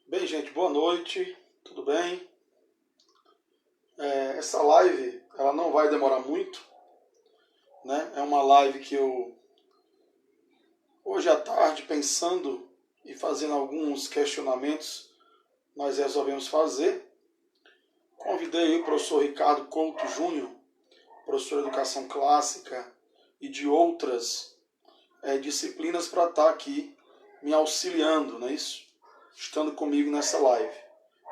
Bem, gente, boa noite, tudo bem? Essa live, ela não vai demorar muito, né? É uma live que eu, hoje à tarde, pensando e fazendo alguns questionamentos, nós resolvemos fazer. Convidei o professor Ricardo Couto Júnior, professor de Educação Clássica e de outras disciplinas para estar aqui me auxiliando, não é isso? Estando comigo nessa live.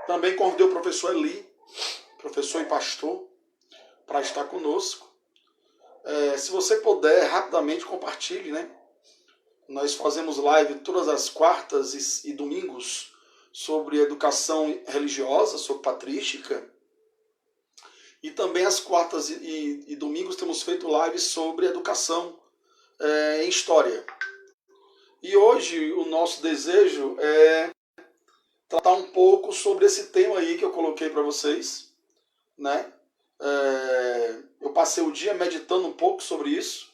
Também convidei o professor Eli, professor e pastor, para estar conosco. Se você puder, rapidamente compartilhe, né? Nós fazemos live todas as quartas e domingos sobre educação religiosa, sobre patrística. E também às quartas e domingos temos feito lives sobre educação em história. E hoje o nosso desejo é tratar um pouco sobre esse tema aí que eu coloquei para vocês, né? Eu passei o dia meditando um pouco sobre isso.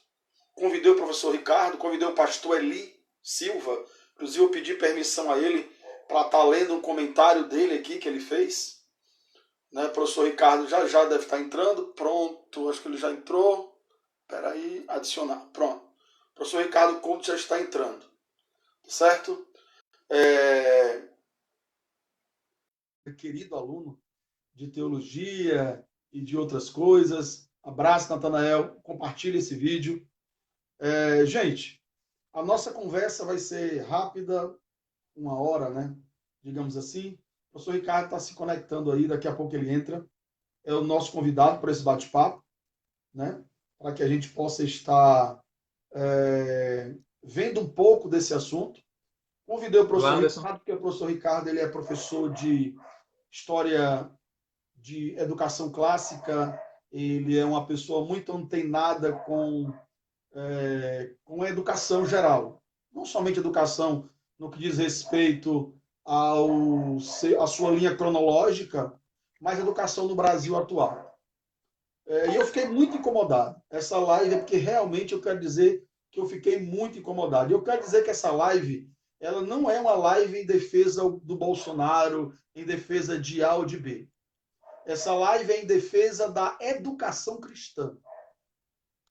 Convidei o professor Ricardo, convidei o pastor Eli Silva. Inclusive eu pedi permissão a ele para estar lendo um comentário dele aqui que ele fez. Né? O professor Ricardo já deve estar entrando. Pronto, acho que ele já entrou. Espera aí, adicionar. Pronto. O professor Ricardo Couto já está entrando. Certo? Querido aluno de teologia e de outras coisas. Abraço, Natanael. Compartilhe esse vídeo. Gente, a nossa conversa vai ser rápida, 1 hora, né? Digamos assim. O professor Ricardo está se conectando aí, daqui a pouco ele entra. É o nosso convidado para esse bate-papo, né? Para que a gente possa estar vendo um pouco desse assunto. Convidei o professor Ricardo, porque o professor Ricardo ele é professor de História de Educação Clássica, ele é uma pessoa muito antenada com a educação geral. Não somente educação no que diz respeito à sua linha cronológica, mas educação no Brasil atual. E eu fiquei muito incomodado. Essa live é porque realmente eu quero dizer que eu fiquei muito incomodado. E eu quero dizer que essa live, ela não é uma live em defesa do Bolsonaro, em defesa de A ou de B. Essa live é em defesa da educação cristã.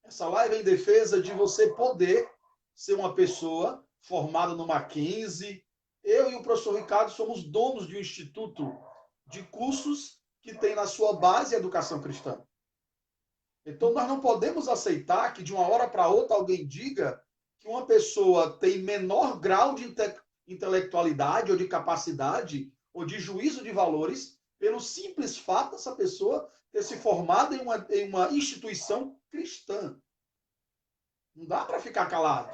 Essa live é em defesa de você poder ser uma pessoa formada no Mackenzie. Eu e o professor Ricardo somos donos de um instituto de cursos que tem na sua base a educação cristã. Então, nós não podemos aceitar que de uma hora para outra alguém diga que uma pessoa tem menor grau de intelectualidade ou de capacidade ou de juízo de valores pelo simples fato dessa pessoa ter se formado em uma instituição cristã. Não dá para ficar calado.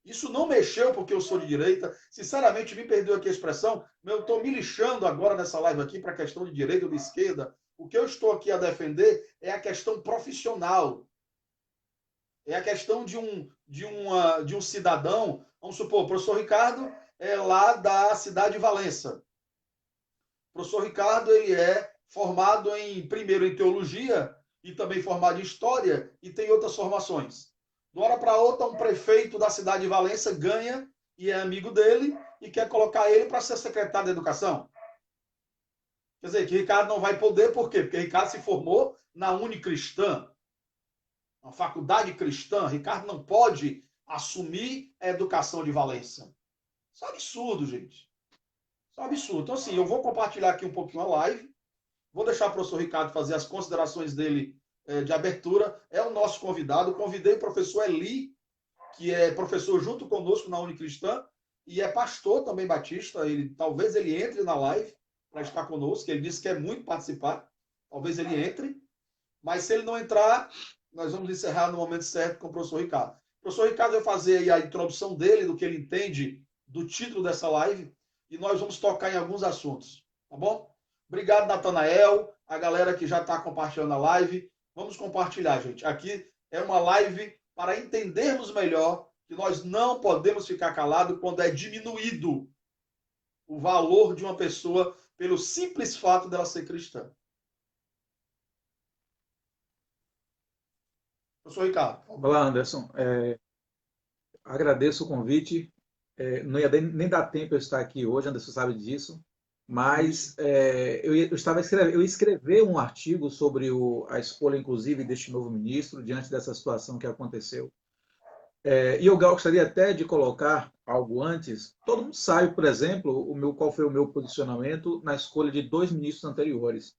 Isso não mexeu porque eu sou de direita. Sinceramente, me perdoe aqui a expressão, mas eu estou me lixando agora nessa live aqui para a questão de direita ou de esquerda. O que eu estou aqui a defender é a questão profissional. É a questão de um cidadão. Vamos supor, o professor Ricardo é lá da cidade de Valença. O professor Ricardo ele é formado primeiro em teologia e também formado em história e tem outras formações. De uma hora para outra, um prefeito da cidade de Valença ganha e é amigo dele e quer colocar ele para ser secretário de educação. Quer dizer, que Ricardo não vai poder, por quê? Porque Ricardo se formou na Unicristã, uma faculdade cristã. Ricardo não pode assumir a educação de Valença. Isso é um absurdo, gente. Isso é um absurdo. Então, assim, eu vou compartilhar aqui um pouquinho a live. Vou deixar o professor Ricardo fazer as considerações dele de abertura. É o nosso convidado. Convidei o professor Eli, que é professor junto conosco na Unicristã e é pastor também batista. Talvez ele entre na live para estar conosco. Ele disse que quer muito participar. Talvez ele entre. Mas se ele não entrar, nós vamos encerrar no momento certo com o professor Ricardo. O professor Ricardo vai fazer aí a introdução dele, do que ele entende do título dessa live, e nós vamos tocar em alguns assuntos. Tá bom? Obrigado, Natanael, a galera que já está compartilhando a live. Vamos compartilhar, gente. Aqui é uma live para entendermos melhor que nós não podemos ficar calados quando é diminuído o valor de uma pessoa pelo simples fato dela ser cristã. Professor Ricardo. Olá, Anderson. Agradeço o convite. Não ia nem dar tempo eu estar aqui hoje, Anderson sabe disso. mas eu ia escrever um artigo sobre a escolha, inclusive, deste novo ministro, diante dessa situação que aconteceu. E eu gostaria até de colocar algo antes. Todo mundo sabe, por exemplo, qual foi o meu posicionamento na escolha de 2 ministros anteriores.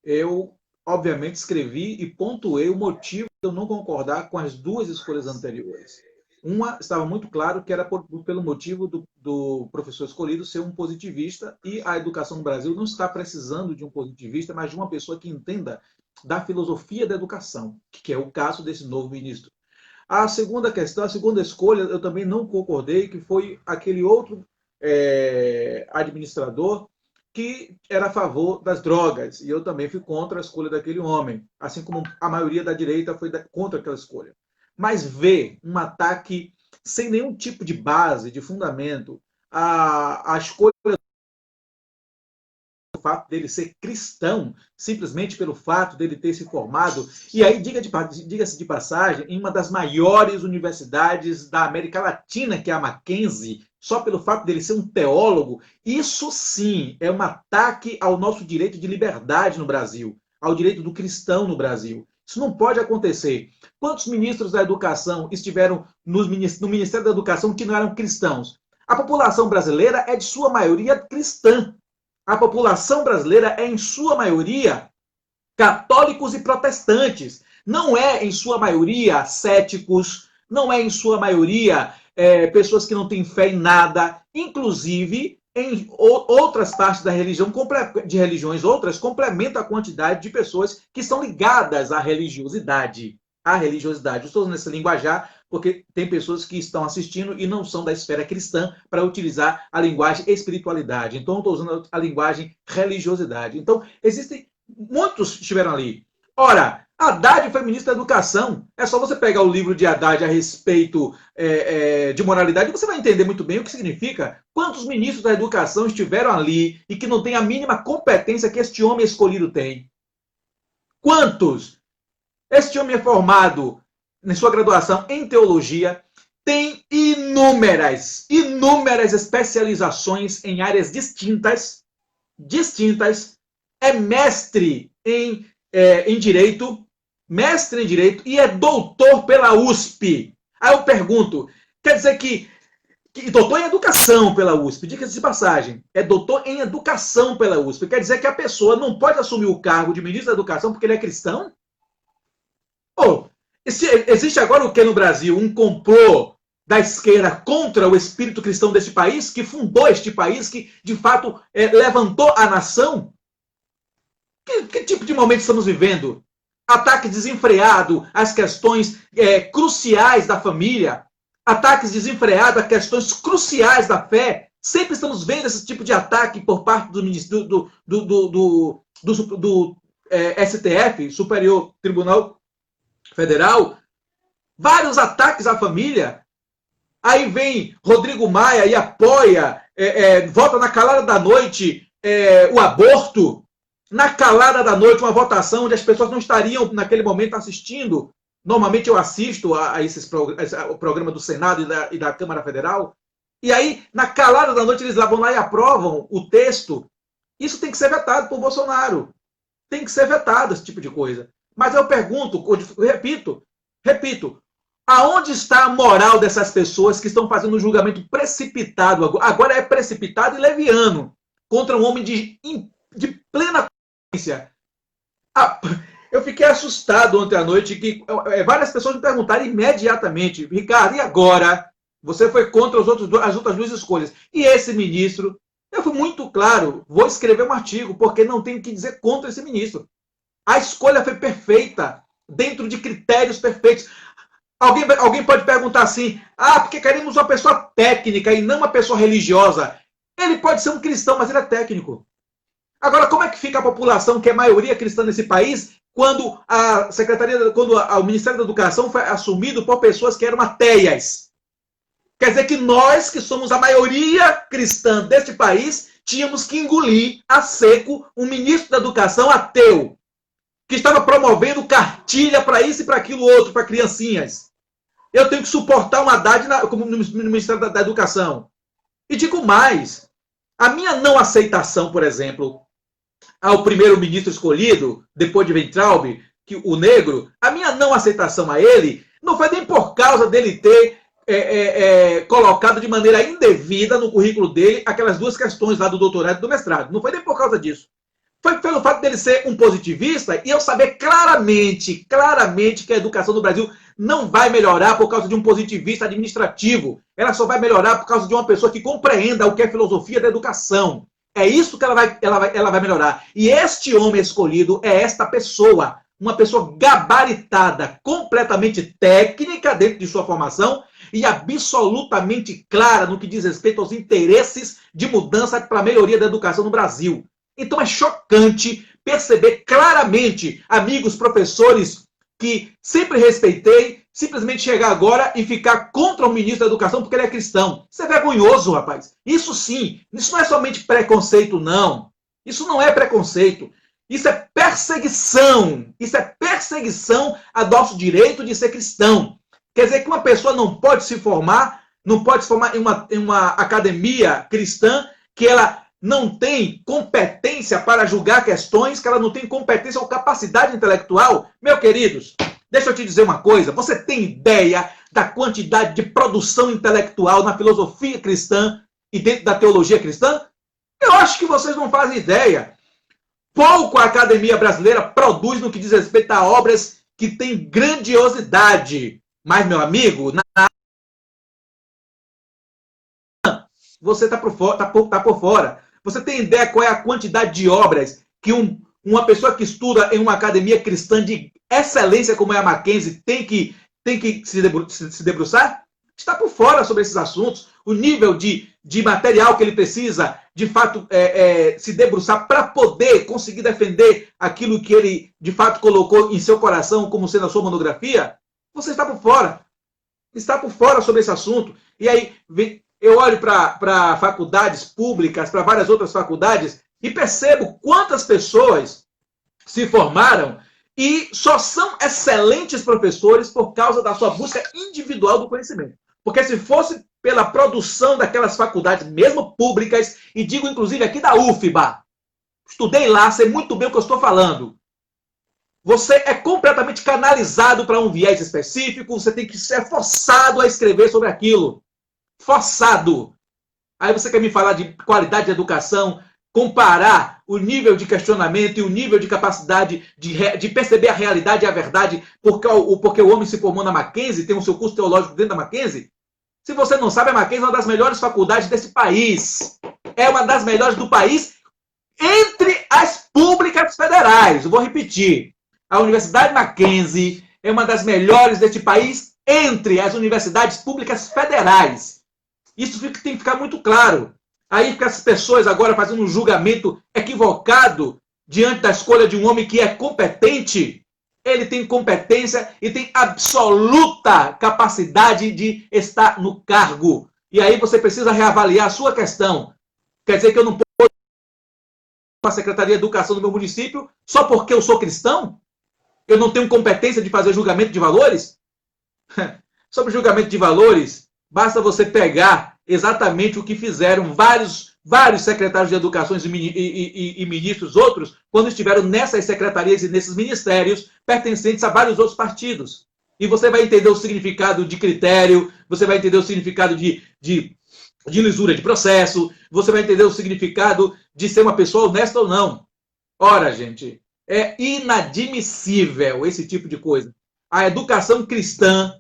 Eu, obviamente, escrevi e pontuei o motivo de eu não concordar com as 2 escolhas anteriores. Uma estava muito claro que era pelo motivo do professor escolhido ser um positivista, e a educação no Brasil não está precisando de um positivista, mas de uma pessoa que entenda da filosofia da educação, que é o caso desse novo ministro. A segunda questão, a segunda escolha, eu também não concordei, que foi aquele outro administrador que era a favor das drogas, e eu também fui contra a escolha daquele homem, assim como a maioria da direita foi contra aquela escolha. Mas ver um ataque sem nenhum tipo de base, de fundamento, a escolha do fato dele ser cristão, simplesmente pelo fato dele ter se formado, e aí, diga-se de passagem, em uma das maiores universidades da América Latina, que é a Mackenzie, só pelo fato dele ser um teólogo, isso sim é um ataque ao nosso direito de liberdade no Brasil, ao direito do cristão no Brasil. Isso não pode acontecer. Quantos ministros da educação estiveram no Ministério da Educação que não eram cristãos? A população brasileira é de sua maioria cristã. A população brasileira é, em sua maioria, católicos e protestantes. Não é, em sua maioria, céticos, não é, em sua maioria, pessoas que não têm fé em nada. Inclusive, em outras partes da religião, de religiões outras, complementa a quantidade de pessoas que são ligadas à religiosidade. Eu estou usando esse linguajar porque tem pessoas que estão assistindo e não são da esfera cristã para utilizar a linguagem espiritualidade. Então, eu estou usando a linguagem religiosidade. Então, existem muitos que estiveram ali. Ora, Haddad foi ministro da Educação. É só você pegar o livro de Haddad a respeito de moralidade e você vai entender muito bem o que significa. Quantos ministros da Educação estiveram ali e que não têm a mínima competência que este homem escolhido tem? Quantos? Este homem é formado, em sua graduação em teologia, tem inúmeras especializações em áreas distintas, é mestre em direito, e é doutor pela USP. Aí eu pergunto, quer dizer que doutor em educação pela USP, diga-se de passagem, é doutor em educação pela USP, quer dizer que a pessoa não pode assumir o cargo de ministro da Educação porque ele é cristão? Existe agora o que no Brasil? Um complô da esquerda contra o espírito cristão deste país, que fundou este país, que de fato levantou a nação? Que tipo de momento estamos vivendo? Ataque desenfreado às questões cruciais da família, ataques desenfreados a questões cruciais da fé. Sempre estamos vendo esse tipo de ataque por parte do STF, Superior Tribunal Federal, vários ataques à família. Aí vem Rodrigo Maia e apoia, vota na calada da noite o aborto, na calada da noite uma votação onde as pessoas não estariam naquele momento assistindo. Normalmente eu assisto o programa do Senado e da Câmara Federal, e aí na calada da noite eles vão lá e aprovam o texto. Isso tem que ser vetado por Bolsonaro. Tem que ser vetado esse tipo de coisa. Mas eu pergunto, repito, aonde está a moral dessas pessoas que estão fazendo um julgamento precipitado, agora é precipitado e leviano, contra um homem de plena consciência? Eu fiquei assustado ontem à noite que várias pessoas me perguntaram imediatamente, Ricardo, e agora? Você foi contra as outras 2 escolhas. E esse ministro? Eu fui muito claro, vou escrever um artigo, porque não tenho o que dizer contra esse ministro. A escolha foi perfeita, dentro de critérios perfeitos. Alguém pode perguntar assim, porque queremos uma pessoa técnica e não uma pessoa religiosa. Ele pode ser um cristão, mas ele é técnico. Agora, como é que fica a população, que é maioria cristã nesse país, quando o Ministério da Educação foi assumido por pessoas que eram ateias? Quer dizer que nós, que somos a maioria cristã deste país, tínhamos que engolir a seco um ministro da Educação ateu, que estava promovendo cartilha para isso e para aquilo outro, para criancinhas. Eu tenho que suportar um Haddad no Ministério da Educação. E digo mais, A minha não aceitação, por exemplo, ao primeiro-ministro escolhido, depois de Weintraub, o negro, a minha não aceitação a ele não foi nem por causa dele ter colocado de maneira indevida no currículo dele aquelas duas questões lá do doutorado e do mestrado. Não foi nem por causa disso. Foi pelo fato dele ser um positivista e eu saber claramente que a educação no Brasil não vai melhorar por causa de um positivista administrativo. Ela só vai melhorar por causa de uma pessoa que compreenda o que é filosofia da educação. É isso que ela vai melhorar. E este homem escolhido é esta pessoa. Uma pessoa gabaritada, completamente técnica dentro de sua formação e absolutamente clara no que diz respeito aos interesses de mudança para a melhoria da educação no Brasil. Então é chocante perceber claramente, amigos professores que sempre respeitei, simplesmente chegar agora e ficar contra o ministro da Educação porque ele é cristão. Isso é vergonhoso, rapaz. Isso sim, isso não é somente preconceito, não. Isso não é preconceito. Isso é perseguição. Isso é perseguição ao nosso direito de ser cristão. Quer dizer que uma pessoa não pode se formar em uma academia cristã que ela não tem competência para julgar questões, que ela não tem competência ou capacidade intelectual. Meus queridos, deixa eu te dizer uma coisa. Você tem ideia da quantidade de produção intelectual na filosofia cristã e dentro da teologia cristã? Eu acho que vocês não fazem ideia. Pouco a academia brasileira produz no que diz respeito a obras que têm grandiosidade. Mas, meu amigo, você está por fora. Você tem ideia qual é a quantidade de obras que uma pessoa que estuda em uma academia cristã de excelência como é a Mackenzie tem que se debruçar? Está por fora sobre esses assuntos. O nível de material que ele precisa, de fato, se debruçar para poder conseguir defender aquilo que ele, de fato, colocou em seu coração como sendo a sua monografia, você está por fora. Está por fora sobre esse assunto. E aí, eu olho para faculdades públicas, para várias outras faculdades, e percebo quantas pessoas se formaram e só são excelentes professores por causa da sua busca individual do conhecimento. Porque se fosse pela produção daquelas faculdades, mesmo públicas, e digo inclusive aqui da UFBA, estudei lá, sei muito bem o que eu estou falando. Você é completamente canalizado para um viés específico, você tem que ser forçado a escrever sobre aquilo. Forçado. Aí você quer me falar de qualidade de educação, comparar o nível de questionamento e o nível de capacidade de perceber a realidade e a verdade porque o homem se formou na Mackenzie, tem o seu curso teológico dentro da Mackenzie? Se você não sabe, a Mackenzie é uma das melhores faculdades desse país. É uma das melhores do país entre as públicas federais. Eu vou repetir. A Universidade Mackenzie é uma das melhores deste país entre as universidades públicas federais. Isso tem que ficar muito claro. Aí fica as pessoas agora fazendo um julgamento equivocado diante da escolha de um homem que é competente. Ele tem competência e tem absoluta capacidade de estar no cargo. E aí você precisa reavaliar a sua questão. Quer dizer que eu não posso ir para a Secretaria de Educação do meu município só porque eu sou cristão? Eu não tenho competência de fazer julgamento de valores? Sobre julgamento de valores, basta você pegar exatamente o que fizeram vários secretários de educação e ministros outros quando estiveram nessas secretarias e nesses ministérios pertencentes a vários outros partidos. E você vai entender o significado de critério, você vai entender o significado de lisura de processo, você vai entender o significado de ser uma pessoa honesta ou não. Ora, gente, é inadmissível esse tipo de coisa. A educação cristã...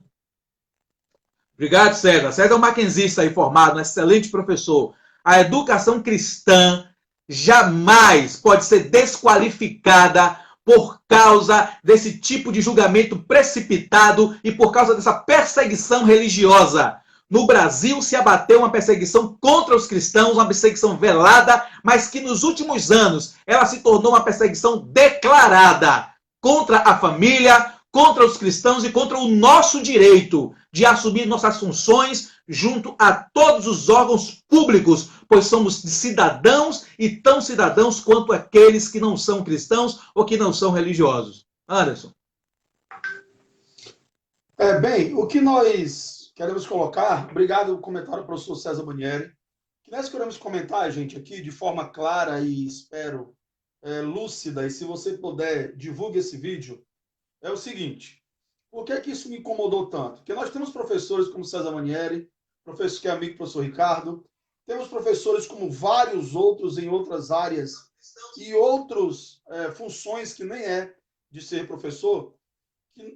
Obrigado, César. César é um mackenzista aí formado, um excelente professor. A educação cristã jamais pode ser desqualificada por causa desse tipo de julgamento precipitado e por causa dessa perseguição religiosa. No Brasil se abateu uma perseguição contra os cristãos, uma perseguição velada, mas que nos últimos anos ela se tornou uma perseguição declarada contra a família, contra os cristãos e contra o nosso direito de assumir nossas funções junto a todos os órgãos públicos, pois somos cidadãos e tão cidadãos quanto aqueles que não são cristãos ou que não são religiosos. Anderson. Bem, o que nós queremos colocar, obrigado pelo comentário, professor César Manieri, que nós queremos comentar, gente, aqui de forma clara e espero lúcida, e se você puder, divulgue esse vídeo, é o seguinte. Por que que isso me incomodou tanto? Porque nós temos professores como César Manieri, professor que é amigo do professor Ricardo, temos professores como vários outros em outras áreas e outras funções que nem é de ser professor,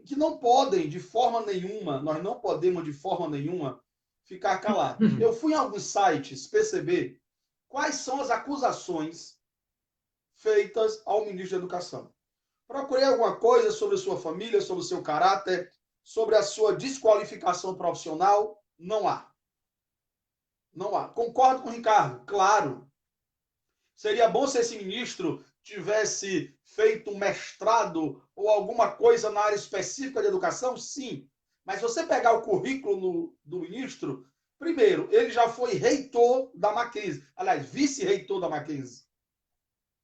que não podem de forma nenhuma, nós não podemos de forma nenhuma ficar calados. Eu fui em alguns sites perceber quais são as acusações feitas ao ministro da Educação. Procurei alguma coisa sobre a sua família, sobre o seu caráter, sobre a sua desqualificação profissional. Não há. Não há. Concordo com o Ricardo, claro. Seria bom se esse ministro tivesse feito um mestrado ou alguma coisa na área específica de educação? Sim. Mas se você pegar o currículo do ministro, primeiro, ele já foi reitor da Mackenzie. Aliás, vice-reitor da Mackenzie.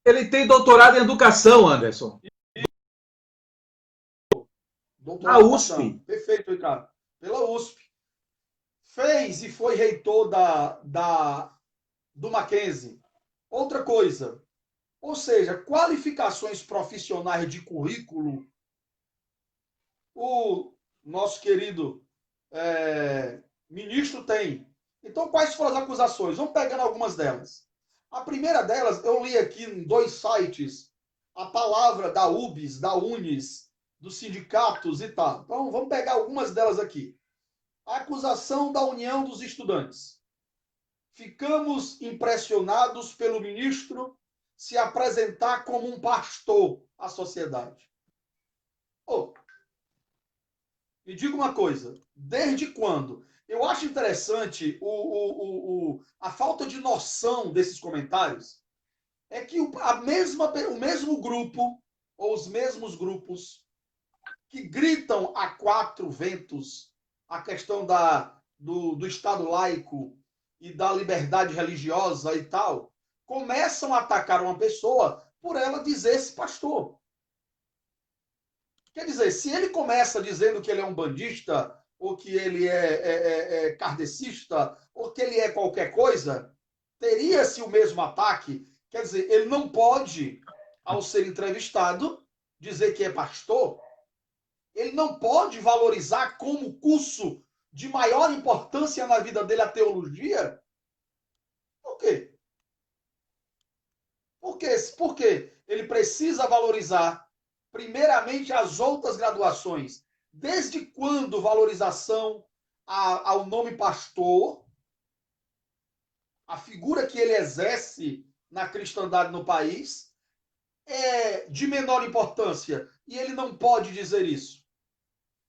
Ele tem doutorado em educação, Anderson. Doutorado na USP. Perfeito, Ricardo. Pela USP. Fez e foi reitor do Mackenzie. Outra coisa. Ou seja, qualificações profissionais de currículo. O nosso querido ministro tem. Então, quais foram as acusações? Vamos pegando algumas delas. A primeira delas, eu li aqui em 2 sites a palavra da UBS, da UNES, dos sindicatos e tal. Então, vamos pegar algumas delas aqui. A acusação da União dos Estudantes. Ficamos impressionados pelo ministro se apresentar como um pastor à sociedade. Me diga uma coisa, desde quando? Eu acho interessante a falta de noção desses comentários. É que o mesmo grupo, ou os mesmos grupos, que gritam a 4 ventos a questão do Estado laico e da liberdade religiosa e tal, começam a atacar uma pessoa por ela dizer-se pastor. Quer dizer, se ele começa dizendo que ele é um bandista, ou que ele é kardecista, ou que ele é qualquer coisa, teria-se o mesmo ataque. Quer dizer, ele não pode, ao ser entrevistado, dizer que é pastor. Ele não pode valorizar como curso de maior importância na vida dele a teologia. Por quê? Por quê? Ele precisa valorizar, primeiramente, as outras graduações. Desde quando valorização ao nome pastor, a figura que ele exerce na cristandade no país, é de menor importância? E ele não pode dizer isso.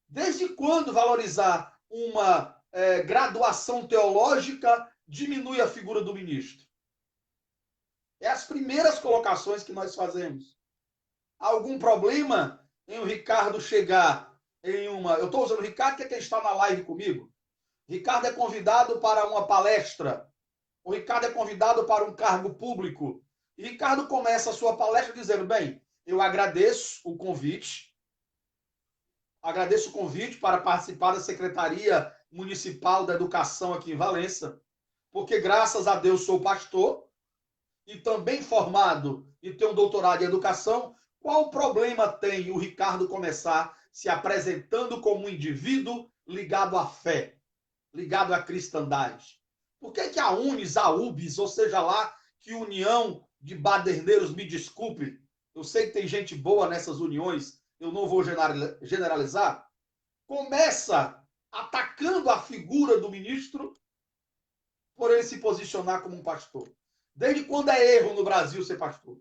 Desde quando valorizar uma graduação teológica diminui a figura do ministro? É as primeiras colocações que nós fazemos. Há algum problema em o Ricardo chegar em uma... Eu estou usando o Ricardo, que é quem está na live comigo. Ricardo é convidado para uma palestra. O Ricardo é convidado para um cargo público. E Ricardo começa a sua palestra dizendo, bem, eu agradeço o convite. Agradeço o convite para participar da Secretaria Municipal da Educação aqui em Valença, porque graças a Deus sou pastor e também formado e tenho um doutorado em educação. Qual problema tem o Ricardo começar se apresentando como um indivíduo ligado à fé, ligado à cristandade? Por que a UNES, a UBS, ou seja lá, que união de baderneiros, me desculpe, eu sei que tem gente boa nessas uniões, eu não vou generalizar, começa atacando a figura do ministro por ele se posicionar como um pastor. Desde quando é erro no Brasil ser pastor?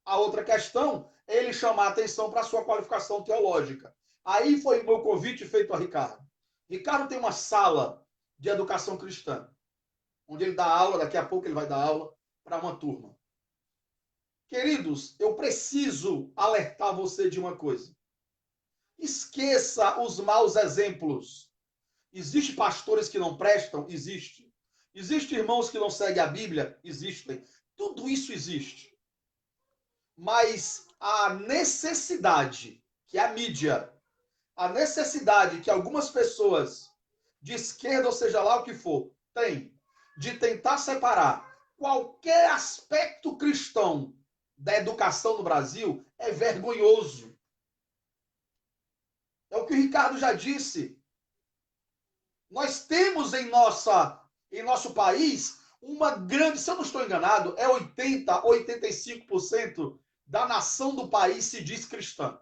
A outra questão é ele chamar a atenção para a sua qualificação teológica. Aí foi o meu convite feito a Ricardo. Ricardo tem uma sala de educação cristã, onde ele dá aula, daqui a pouco ele vai dar aula para uma turma. Queridos, eu preciso alertar você de uma coisa. Esqueça os maus exemplos. Existem pastores que não prestam? Existe. Existem irmãos que não seguem a Bíblia? Existem. Tudo isso existe. Mas a necessidade que a mídia, a necessidade que algumas pessoas de esquerda, ou seja lá o que for, tem de tentar separar qualquer aspecto cristão da educação no Brasil é vergonhoso. É o que o Ricardo já disse. Nós temos em nosso país uma grande, se eu não estou enganado, é 80%, 85% da nação do país se diz cristã.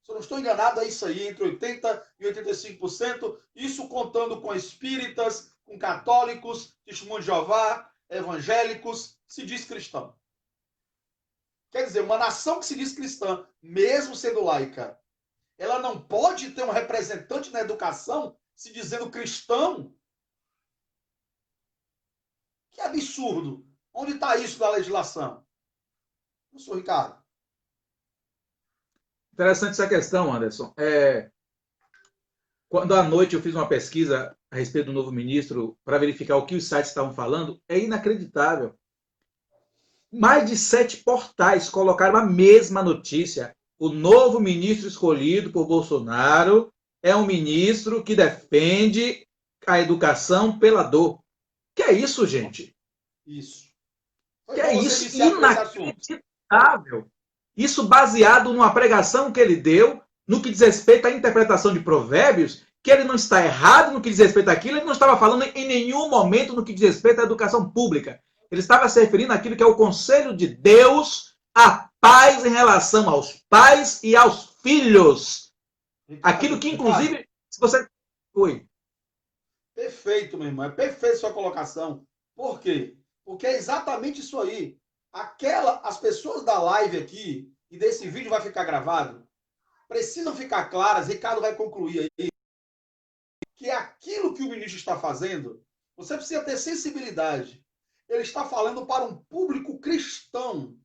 Se eu não estou enganado, é isso aí, entre 80% e 85%, isso contando com espíritas, com católicos, testemunhos de Jeová, evangélicos, se diz cristão. Quer dizer, uma nação que se diz cristã, mesmo sendo laica, ela não pode ter um representante na educação se dizendo cristão? Que absurdo! Onde está isso da legislação? Professor Ricardo. Interessante essa questão, Anderson. Quando à noite eu fiz uma pesquisa a respeito do novo ministro para verificar o que os sites estavam falando, é inacreditável. Mais de 7 portais colocaram a mesma notícia. O novo ministro escolhido por Bolsonaro é um ministro que defende a educação pela dor. Que é isso, gente? Isso. Que é isso? Inacreditável. Isso baseado numa pregação que ele deu no que diz respeito à interpretação de provérbios, que ele não está errado no que diz respeito àquilo, ele não estava falando em nenhum momento no que diz respeito à educação pública. Ele estava se referindo àquilo que é o conselho de Deus, a paz em relação aos pais e aos filhos. Aquilo que, inclusive, se você... Oi. Perfeito, meu irmão. É perfeita sua colocação. Por quê? Porque é exatamente isso aí. As pessoas da live aqui, e desse vídeo vai ficar gravado, precisam ficar claras, Ricardo vai concluir aí, que aquilo que o ministro está fazendo, você precisa ter sensibilidade. Ele está falando para um público cristão,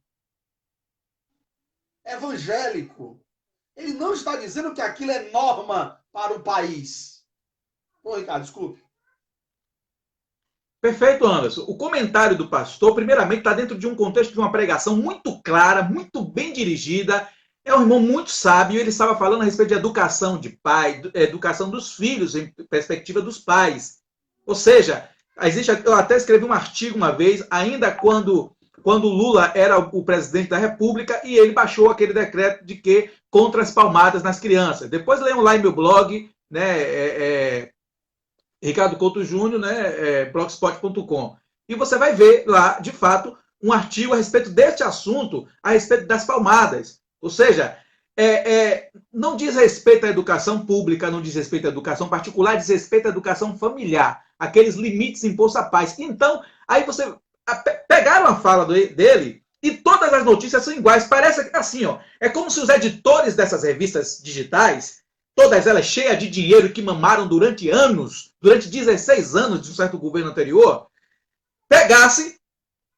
evangélico. Ele não está dizendo que aquilo é norma para o país. Ô, Ricardo, desculpe. Perfeito, Anderson. O comentário do pastor, primeiramente, está dentro de um contexto de uma pregação muito clara, muito bem dirigida. É um irmão muito sábio. Ele estava falando a respeito de educação de pai, educação dos filhos em perspectiva dos pais. Ou seja, eu até escrevi um artigo uma vez, ainda quando Lula era o presidente da República, e ele baixou aquele decreto de que contra as palmadas nas crianças. Depois leiam lá em meu blog, né? Ricardo Couto Júnior, né, blogspot.com. E você vai ver lá, de fato, um artigo a respeito deste assunto, a respeito das palmadas. Ou seja, não diz respeito à educação pública, não diz respeito à educação particular, diz respeito à educação familiar, aqueles limites impostos à paz. Então, aí você pegaram a fala dele e todas as notícias são iguais. Parece assim, ó, é como se os editores dessas revistas digitais, todas elas cheias de dinheiro que mamaram durante anos, durante 16 anos de um certo governo anterior, pegassem,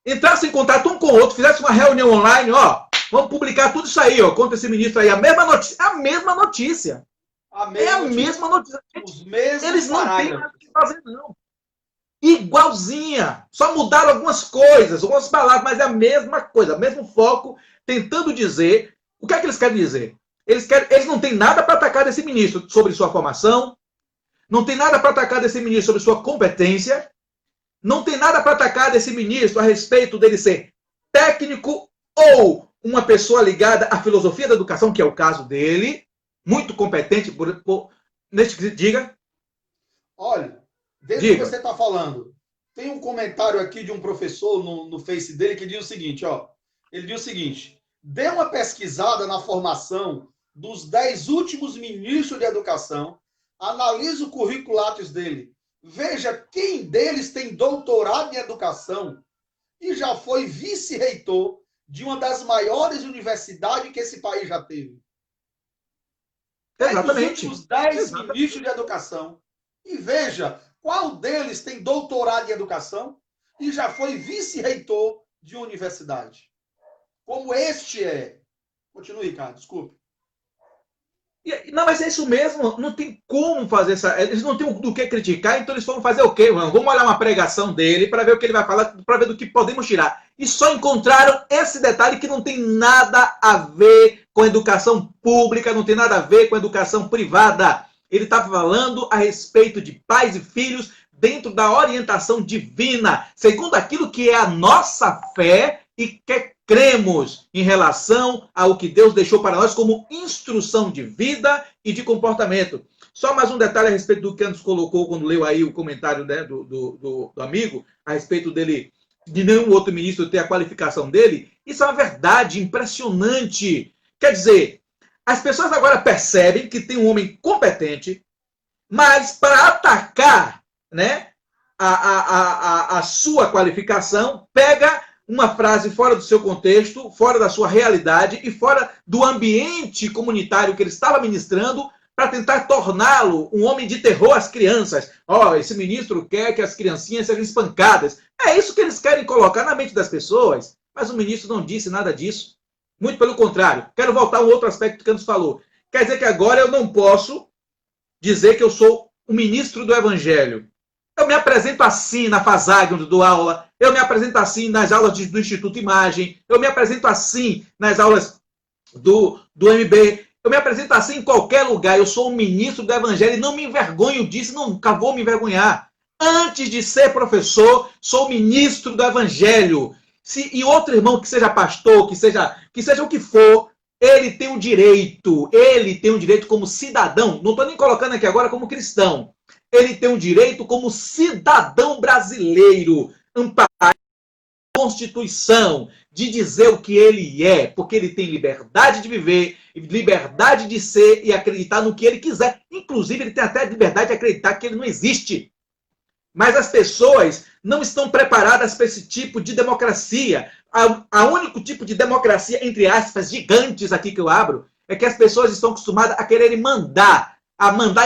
entrassem em contato um com o outro, fizessem uma reunião online, ó, vamos publicar tudo isso aí, ó, contra esse ministro aí, a mesma notícia. É a mesma notícia. Os mesmos Eles não têm nada que fazer, não. Igualzinha. Só mudaram algumas coisas, algumas palavras, mas é a mesma coisa, o mesmo foco, tentando dizer. O que é que eles querem dizer? Eles não têm nada para atacar desse ministro sobre sua formação, não tem nada para atacar desse ministro sobre sua competência, não tem nada para atacar desse ministro a respeito dele ser técnico ou uma pessoa ligada à filosofia da educação, que é o caso dele, muito competente neste que diga. Olha, desde que você está falando, tem um comentário aqui de um professor no Face dele que diz o seguinte, ó. Ele diz o seguinte: dê uma pesquisada na formação dos 10 últimos ministros de educação, analise o currículo Lattes dele, veja quem deles tem doutorado em educação e já foi vice-reitor de uma das maiores universidades que esse país já teve. Exatamente. Os últimos 10 ministros de educação. E veja qual deles tem doutorado em educação e já foi vice-reitor de uma universidade. Como este é. Continue, Ricardo, desculpe. Não, mas é isso mesmo, não tem como fazer essa... Eles não têm do que criticar, então eles foram fazer o quê? Vamos olhar uma pregação dele para ver o que ele vai falar, para ver do que podemos tirar. E só encontraram esse detalhe que não tem nada a ver com educação pública, não tem nada a ver com educação privada. Ele está falando a respeito de pais e filhos dentro da orientação divina, segundo aquilo que é a nossa fé e que cremos em relação ao que Deus deixou para nós como instrução de vida e de comportamento. Só mais um detalhe a respeito do que Anderson colocou quando leu aí o comentário, né, do amigo, a respeito dele, de nenhum outro ministro ter a qualificação dele. Isso é uma verdade impressionante. Quer dizer, as pessoas agora percebem que tem um homem competente, mas para atacar, né, a sua qualificação, pega uma frase fora do seu contexto, fora da sua realidade e fora do ambiente comunitário que ele estava ministrando, para tentar torná-lo um homem de terror às crianças. Esse ministro quer que as criancinhas sejam espancadas. É isso que eles querem colocar na mente das pessoas. Mas o ministro não disse nada disso. Muito pelo contrário. Quero voltar a um outro aspecto que Anderson falou. Quer dizer que agora eu não posso dizer que eu sou o ministro do Evangelho. Eu me apresento assim na FASAG, onde dou aula. Eu me apresento assim nas aulas do Instituto Imagem. Eu me apresento assim nas aulas do MB. Eu me apresento assim em qualquer lugar. Eu sou um ministro do Evangelho e não me envergonho disso, nunca vou me envergonhar. Antes de ser professor, sou ministro do Evangelho. E outro irmão que seja pastor, que seja o que for, ele tem um direito como cidadão. Não estou nem colocando aqui agora como cristão. Ele tem um direito como cidadão brasileiro, amparado pela Constituição, de dizer o que ele é, porque ele tem liberdade de viver, liberdade de ser e acreditar no que ele quiser. Inclusive, ele tem até liberdade de acreditar que ele não existe. Mas as pessoas não estão preparadas para esse tipo de democracia. O único tipo de democracia, entre aspas, gigantes aqui que eu abro, é que as pessoas estão acostumadas a quererem mandar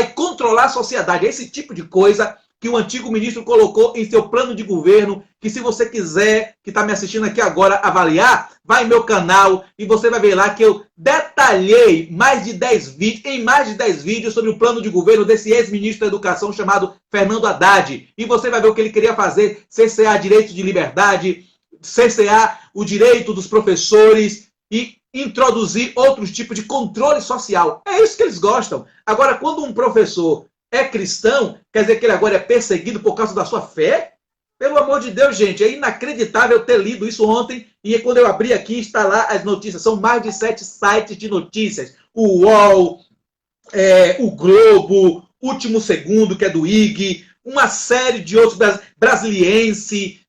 e controlar a sociedade. É esse tipo de coisa que o antigo ministro colocou em seu plano de governo, que se você quiser, que está me assistindo aqui agora, avaliar, vai em meu canal e você vai ver lá que eu detalhei em mais de 10 vídeos sobre o plano de governo desse ex-ministro da Educação chamado Fernando Haddad. E você vai ver o que ele queria fazer, cercear direito de liberdade, cercear o direito dos professores e introduzir outros tipos de controle social. É isso que eles gostam. Agora, quando um professor é cristão, quer dizer que ele agora é perseguido por causa da sua fé? Pelo amor de Deus, gente, é inacreditável ter lido isso ontem e quando eu abri aqui está lá as notícias. São mais de 7 sites de notícias. O UOL, o Globo, Último Segundo, que é do IG, uma série de outros, Brasiliense,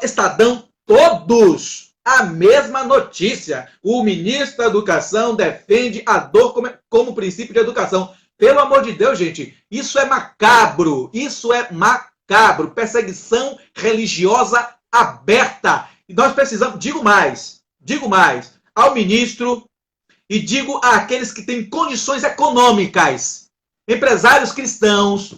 Estadão, todos a mesma notícia. O ministro da Educação defende a dor como princípio de educação. Pelo amor de Deus, gente, isso é macabro. Isso é macabro. Perseguição religiosa aberta. E nós precisamos, digo mais ao ministro e digo àqueles que têm condições econômicas, empresários cristãos,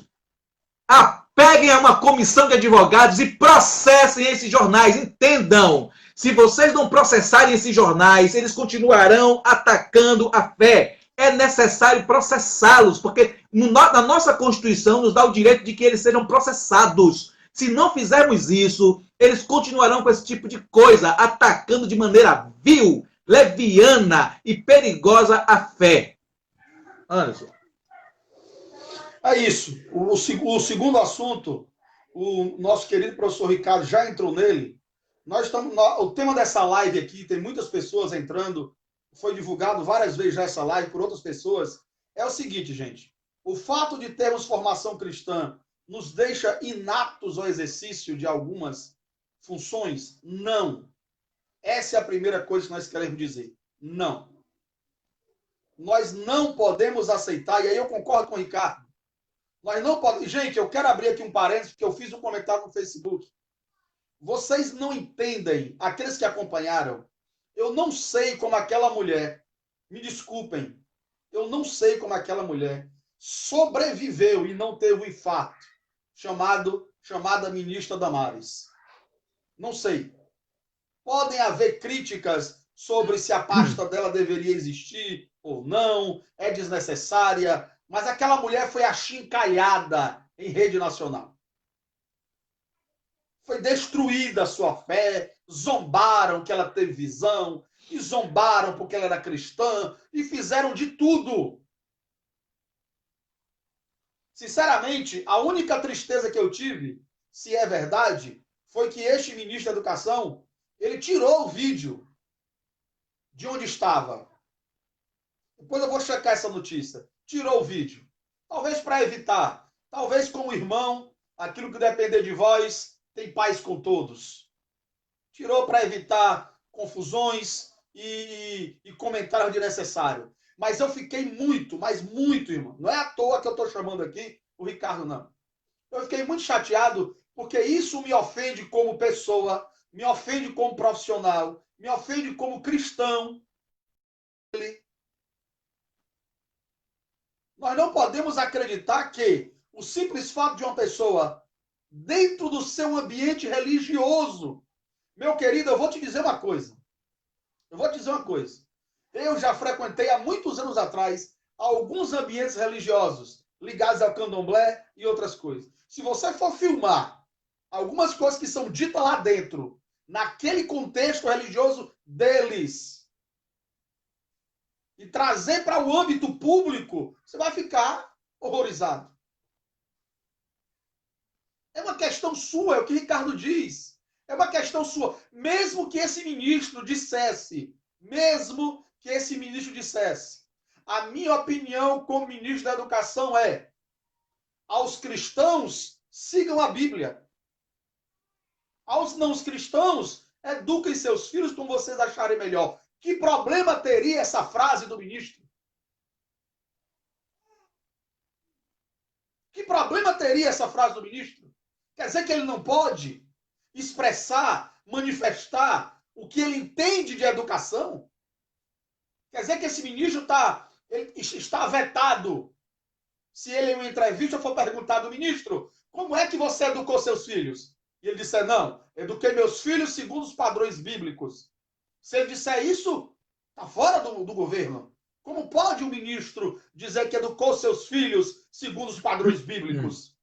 peguem a uma comissão de advogados e processem esses jornais. Entendam, se vocês não processarem esses jornais, eles continuarão atacando a fé. É necessário processá-los, porque na nossa Constituição nos dá o direito de que eles sejam processados. Se não fizermos isso, eles continuarão com esse tipo de coisa, atacando de maneira vil, leviana e perigosa a fé. Anderson. É isso. O segundo assunto, o nosso querido professor Ricardo já entrou nele. O tema dessa live aqui, tem muitas pessoas entrando, foi divulgado várias vezes já essa live por outras pessoas. É o seguinte, gente. O fato de termos formação cristã nos deixa inatos ao exercício de algumas funções? Não. Essa é a primeira coisa que nós queremos dizer. Não. Nós não podemos aceitar, e aí eu concordo com o Ricardo, nós não podemos... Gente, eu quero abrir aqui um parênteses, porque eu fiz um comentário no Facebook. Vocês não entendem, aqueles que acompanharam, eu não sei como aquela mulher, me desculpem, eu não sei como aquela mulher sobreviveu e não teve um infarto, chamada ministra Damares. Não sei. Podem haver críticas sobre se a pasta dela deveria existir ou não, é desnecessária, mas aquela mulher foi achincalhada em rede nacional. Foi destruída a sua fé, zombaram que ela teve visão, e zombaram porque ela era cristã, e fizeram de tudo. Sinceramente, a única tristeza que eu tive, se é verdade, foi que este ministro da Educação, ele tirou o vídeo de onde estava. Depois eu vou checar essa notícia. Tirou o vídeo. Talvez para evitar. Talvez como irmão, aquilo que depender de vós, tem paz com todos. Tirou para evitar confusões e comentários desnecessários. Mas eu fiquei muito, mas muito, irmão. Não é à toa que eu estou chamando aqui o Ricardo, não. Eu fiquei muito chateado porque isso me ofende como pessoa, me ofende como profissional, me ofende como cristão. Nós não podemos acreditar que o simples fato de uma pessoa, dentro do seu ambiente religioso, meu querido, eu vou te dizer uma coisa. Eu já frequentei há muitos anos atrás alguns ambientes religiosos ligados ao candomblé e outras coisas. Se você for filmar algumas coisas que são ditas lá dentro, naquele contexto religioso deles, e trazer para o âmbito público, você vai ficar horrorizado. É uma questão sua, é o que Ricardo diz. É uma questão sua. Mesmo que esse ministro dissesse, a minha opinião como ministro da Educação é: aos cristãos, sigam a Bíblia. Aos não cristãos, eduquem seus filhos como vocês acharem melhor. Que problema teria essa frase do ministro? Que problema teria essa frase do ministro? Quer dizer que ele não pode expressar, manifestar o que ele entende de educação? Quer dizer que esse ministro está vetado? Se ele, em uma entrevista, for perguntado, ministro, como é que você educou seus filhos? E ele disser, não, eduquei meus filhos segundo os padrões bíblicos. Se ele disser isso, está fora do governo. Como pode um ministro dizer que educou seus filhos segundo os padrões bíblicos?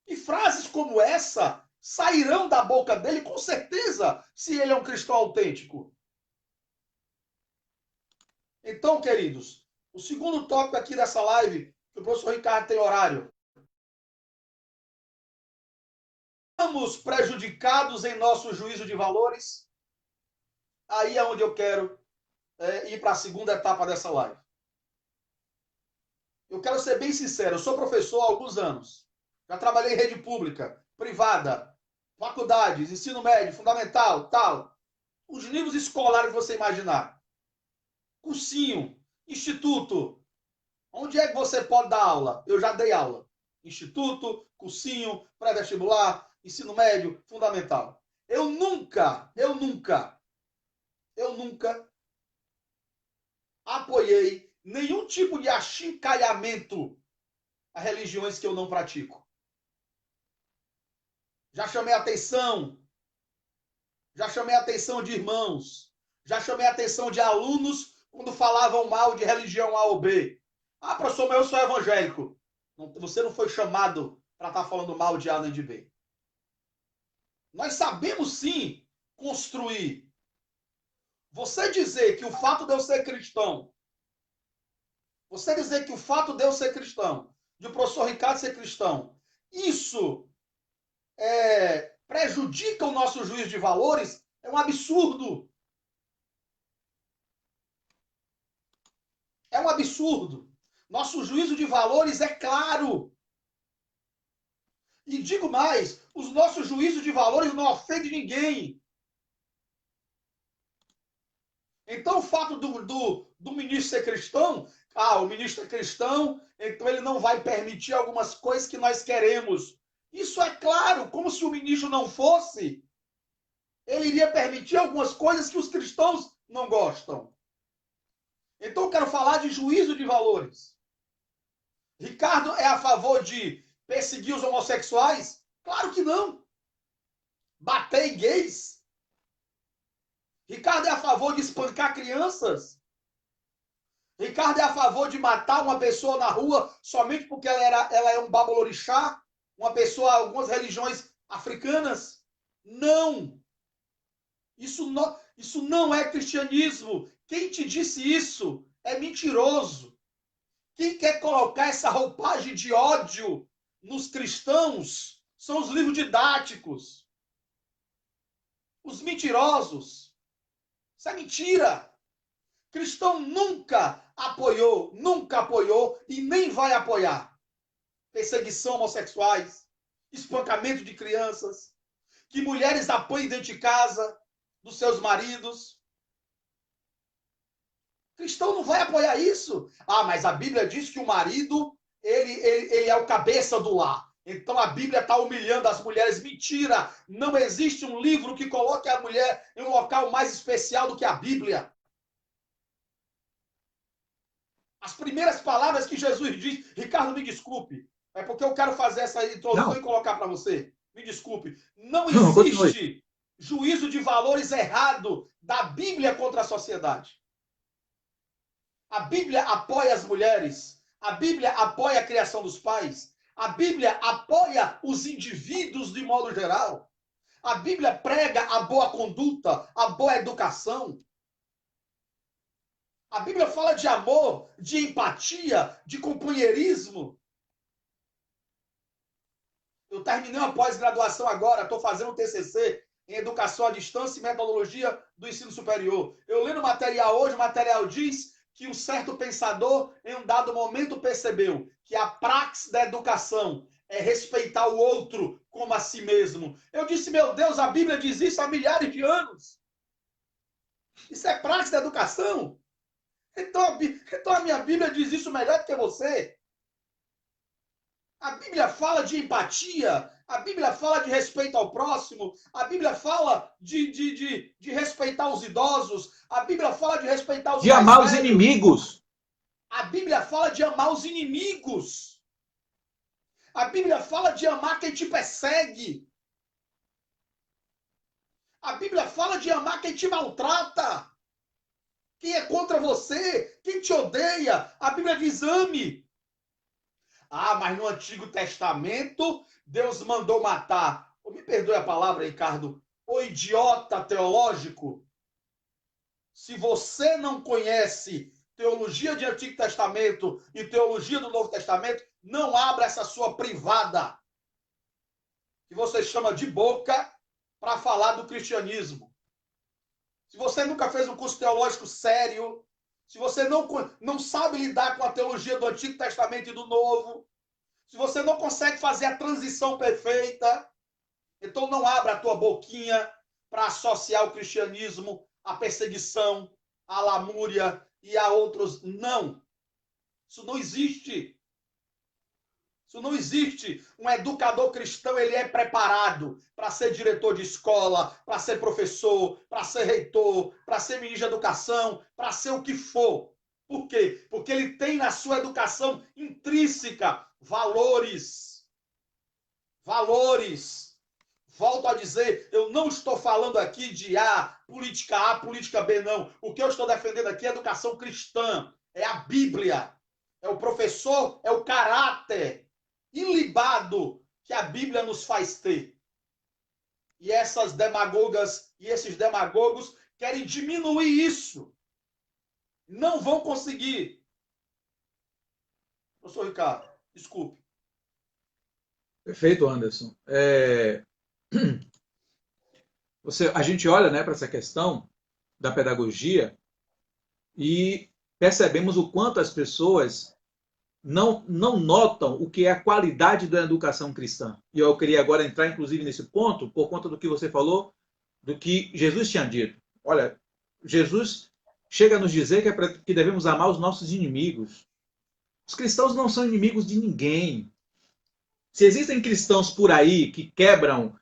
E frases como essa sairão da boca dele, com certeza, se ele é um cristão autêntico. Então, queridos, o segundo tópico aqui dessa live, que o professor Ricardo tem horário. Estamos prejudicados em nosso juízo de valores? Aí é onde eu quero ir para a segunda etapa dessa live. Eu quero ser bem sincero, eu sou professor há alguns anos. Já trabalhei em rede pública, privada, faculdades, ensino médio, fundamental, tal. Os níveis escolares que você imaginar. Cursinho, instituto. Onde é que você pode dar aula? Eu já dei aula. Instituto, cursinho, pré-vestibular, ensino médio, fundamental. Eu nunca apoiei nenhum tipo de achincalhamento a religiões que eu não pratico. Já chamei a atenção de irmãos, já chamei a atenção de alunos quando falavam mal de religião A ou B. Ah, professor, mas eu sou evangélico. Você não foi chamado para estar falando mal de A nem de B. Nós sabemos sim construir. Você dizer que o fato de eu ser cristão, de o professor Ricardo ser cristão, isso prejudica o nosso juízo de valores, é um absurdo. É um absurdo. Nosso juízo de valores é claro. E digo mais, os nossos juízos de valores não ofendem ninguém. Então, o fato do ministro ser cristão, o ministro é cristão, então ele não vai permitir algumas coisas que nós queremos. Isso é claro, como se o ministro não fosse, ele iria permitir algumas coisas que os cristãos não gostam. Então, eu quero falar de juízo de valores. Ricardo é a favor de perseguir os homossexuais? Claro que não. Bater em gays? Ricardo é a favor de espancar crianças? Ricardo é a favor de matar uma pessoa na rua somente porque ela é um babalorixá? Uma pessoa, algumas religiões africanas? Não. Isso não é cristianismo. Quem te disse isso é mentiroso. Quem quer colocar essa roupagem de ódio nos cristãos são os livros didáticos, os mentirosos. Isso é mentira. Cristão nunca apoiou e nem vai apoiar perseguição homossexuais, espancamento de crianças, que mulheres apanhem dentro de casa dos seus maridos. Cristão não vai apoiar isso. Ah, mas a Bíblia diz que o marido, ele é o cabeça do lar. Então a Bíblia está humilhando as mulheres. Mentira! Não existe um livro que coloque a mulher em um local mais especial do que a Bíblia. As primeiras palavras que Jesus diz, Ricardo, me desculpe, é porque eu quero fazer essa introdução e colocar para você. Me desculpe. Não existe juízo de valores errado da Bíblia contra a sociedade. A Bíblia apoia as mulheres. A Bíblia apoia a criação dos pais. A Bíblia apoia os indivíduos de modo geral. A Bíblia prega a boa conduta, a boa educação. A Bíblia fala de amor, de empatia, de companheirismo. Eu terminei uma pós-graduação agora, estou fazendo um TCC em Educação à Distância e Metodologia do Ensino Superior. Eu lendo o material hoje, o material diz que um certo pensador, em um dado momento, percebeu que a praxe da educação é respeitar o outro como a si mesmo. Eu disse, meu Deus, a Bíblia diz isso há milhares de anos. Isso é praxe da educação. Então a minha Bíblia diz isso melhor do que você. A Bíblia fala de empatia, a Bíblia fala de respeito ao próximo, a Bíblia fala de respeitar os idosos, a Bíblia fala de respeitar os de amar os inimigos. A Bíblia fala de amar os inimigos. A Bíblia fala de amar quem te persegue. A Bíblia fala de amar quem te maltrata. Quem é contra você, quem te odeia. A Bíblia diz ame. Ah, mas no Antigo Testamento, Deus mandou matar. Me perdoe a palavra, Ricardo. O idiota teológico. Se você não conhece teologia de Antigo Testamento e teologia do Novo Testamento, não abra essa sua privada, que você chama de boca, para falar do cristianismo. Se você nunca fez um curso teológico sério, se você não sabe lidar com a teologia do Antigo Testamento e do Novo, se você não consegue fazer a transição perfeita, então não abra a tua boquinha para associar o cristianismo à perseguição, à lamúria e a outros. Não. Isso não existe. Isso não existe. Um educador cristão, ele é preparado para ser diretor de escola, para ser professor, para ser reitor, para ser ministro de educação, para ser o que for. Por quê? Porque ele tem na sua educação intrínseca valores. Valores. Volto a dizer, eu não estou falando aqui de A, política B, não. O que eu estou defendendo aqui é educação cristã. É a Bíblia. É o professor, é o caráter ilibado que a Bíblia nos faz ter. E essas demagogas e esses demagogos querem diminuir isso. Não vão conseguir. Professor Ricardo, desculpe. Perfeito, Anderson. A gente olha, né, para essa questão da pedagogia e percebemos o quanto as pessoas não notam o que é a qualidade da educação cristã. E eu queria agora entrar, inclusive, nesse ponto, por conta do que você falou, do que Jesus tinha dito. Olha, Jesus chega a nos dizer que devemos amar os nossos inimigos. Os cristãos não são inimigos de ninguém. Se existem cristãos por aí que quebram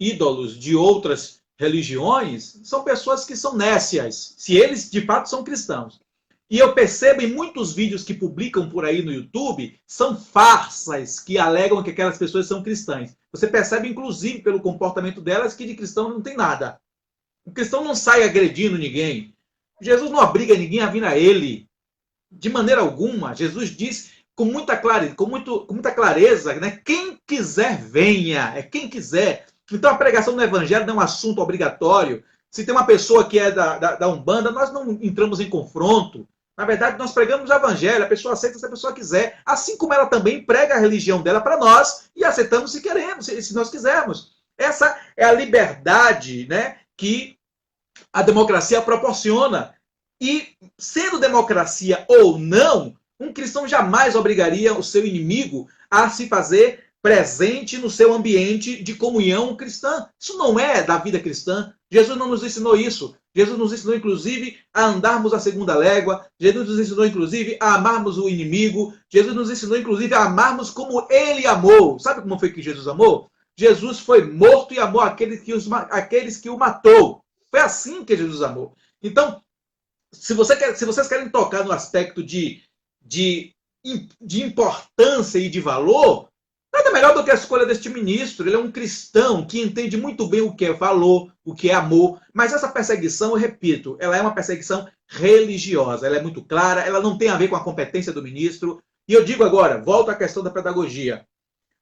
ídolos de outras religiões, são pessoas que são nécias, se eles de fato são cristãos. E eu percebo em muitos vídeos que publicam por aí no YouTube, são farsas que alegam que aquelas pessoas são cristãs. Você percebe, inclusive, pelo comportamento delas, que de cristão não tem nada. O cristão não sai agredindo ninguém. Jesus não obriga ninguém a vir a ele. De maneira alguma. Jesus diz com muita clareza, né? Quem quiser, venha. É quem quiser. Então a pregação do evangelho não é um assunto obrigatório. Se tem uma pessoa que é da Umbanda, nós não entramos em confronto. Na verdade, nós pregamos o evangelho, a pessoa aceita se a pessoa quiser, assim como ela também prega a religião dela para nós e aceitamos se queremos, se nós quisermos. Essa é a liberdade, né, que a democracia proporciona. E, sendo democracia ou não, um cristão jamais obrigaria o seu inimigo a se fazer presente no seu ambiente de comunhão cristã. Isso não é da vida cristã. Jesus não nos ensinou isso. Jesus nos ensinou, inclusive, a andarmos a segunda légua. Jesus nos ensinou, inclusive, a amarmos o inimigo. Jesus nos ensinou, inclusive, a amarmos como ele amou. Sabe como foi que Jesus amou? Jesus foi morto e amou aqueles que o matou. Foi assim que Jesus amou. Então, se vocês querem tocar no aspecto de importância e de valor, nada melhor do que a escolha deste ministro. Ele é um cristão que entende muito bem o que é valor, o que é amor. Mas essa perseguição, eu repito, ela é uma perseguição religiosa. Ela é muito clara, ela não tem a ver com a competência do ministro. E eu digo agora, volto à questão da pedagogia.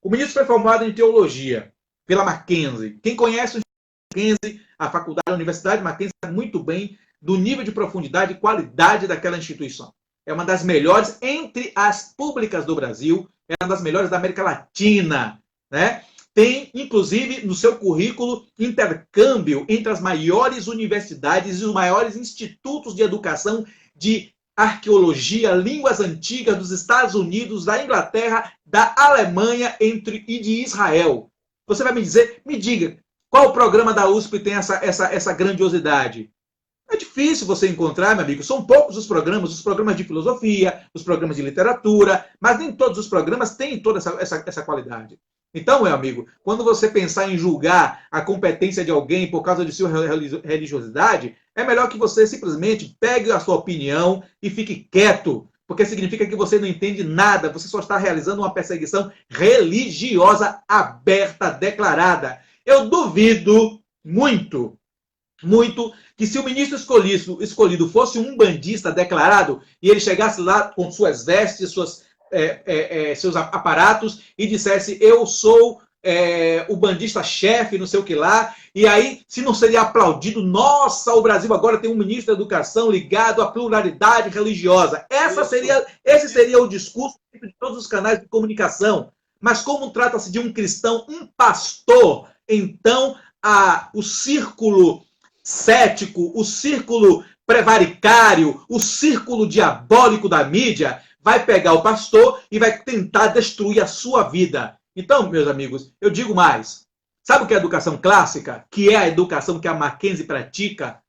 O ministro foi formado em teologia pela Mackenzie. Quem conhece o Mackenzie, a faculdade, a Universidade Mackenzie, sabe muito bem do nível de profundidade e qualidade daquela instituição. É uma das melhores entre as públicas do Brasil, é uma das melhores da América Latina, né? Tem, inclusive, no seu currículo, intercâmbio entre as maiores universidades e os maiores institutos de educação de arqueologia, línguas antigas dos Estados Unidos, da Inglaterra, da Alemanha e de Israel. Você vai me diga, qual o programa da USP tem essa grandiosidade? É difícil você encontrar, meu amigo. São poucos os programas de filosofia, os programas de literatura, mas nem todos os programas têm toda essa qualidade. Então, meu amigo, quando você pensar em julgar a competência de alguém por causa de sua religiosidade, é melhor que você simplesmente pegue a sua opinião e fique quieto, porque significa que você não entende nada, você só está realizando uma perseguição religiosa aberta, declarada. Eu duvido muito que se o ministro escolhido fosse um bandista declarado e ele chegasse lá com suas vestes, seus aparatos e dissesse, eu sou o bandista-chefe, não sei o que lá, e aí, se não seria aplaudido, nossa, o Brasil agora tem um ministro da educação ligado à pluralidade religiosa. Esse seria o discurso de todos os canais de comunicação. Mas como trata-se de um cristão, um pastor, então o círculo cético, o círculo prevaricário, o círculo diabólico da mídia vai pegar o pastor e vai tentar destruir a sua vida. Então, meus amigos, eu digo mais. Sabe o que é a educação clássica? Que é a educação que a Mackenzie pratica?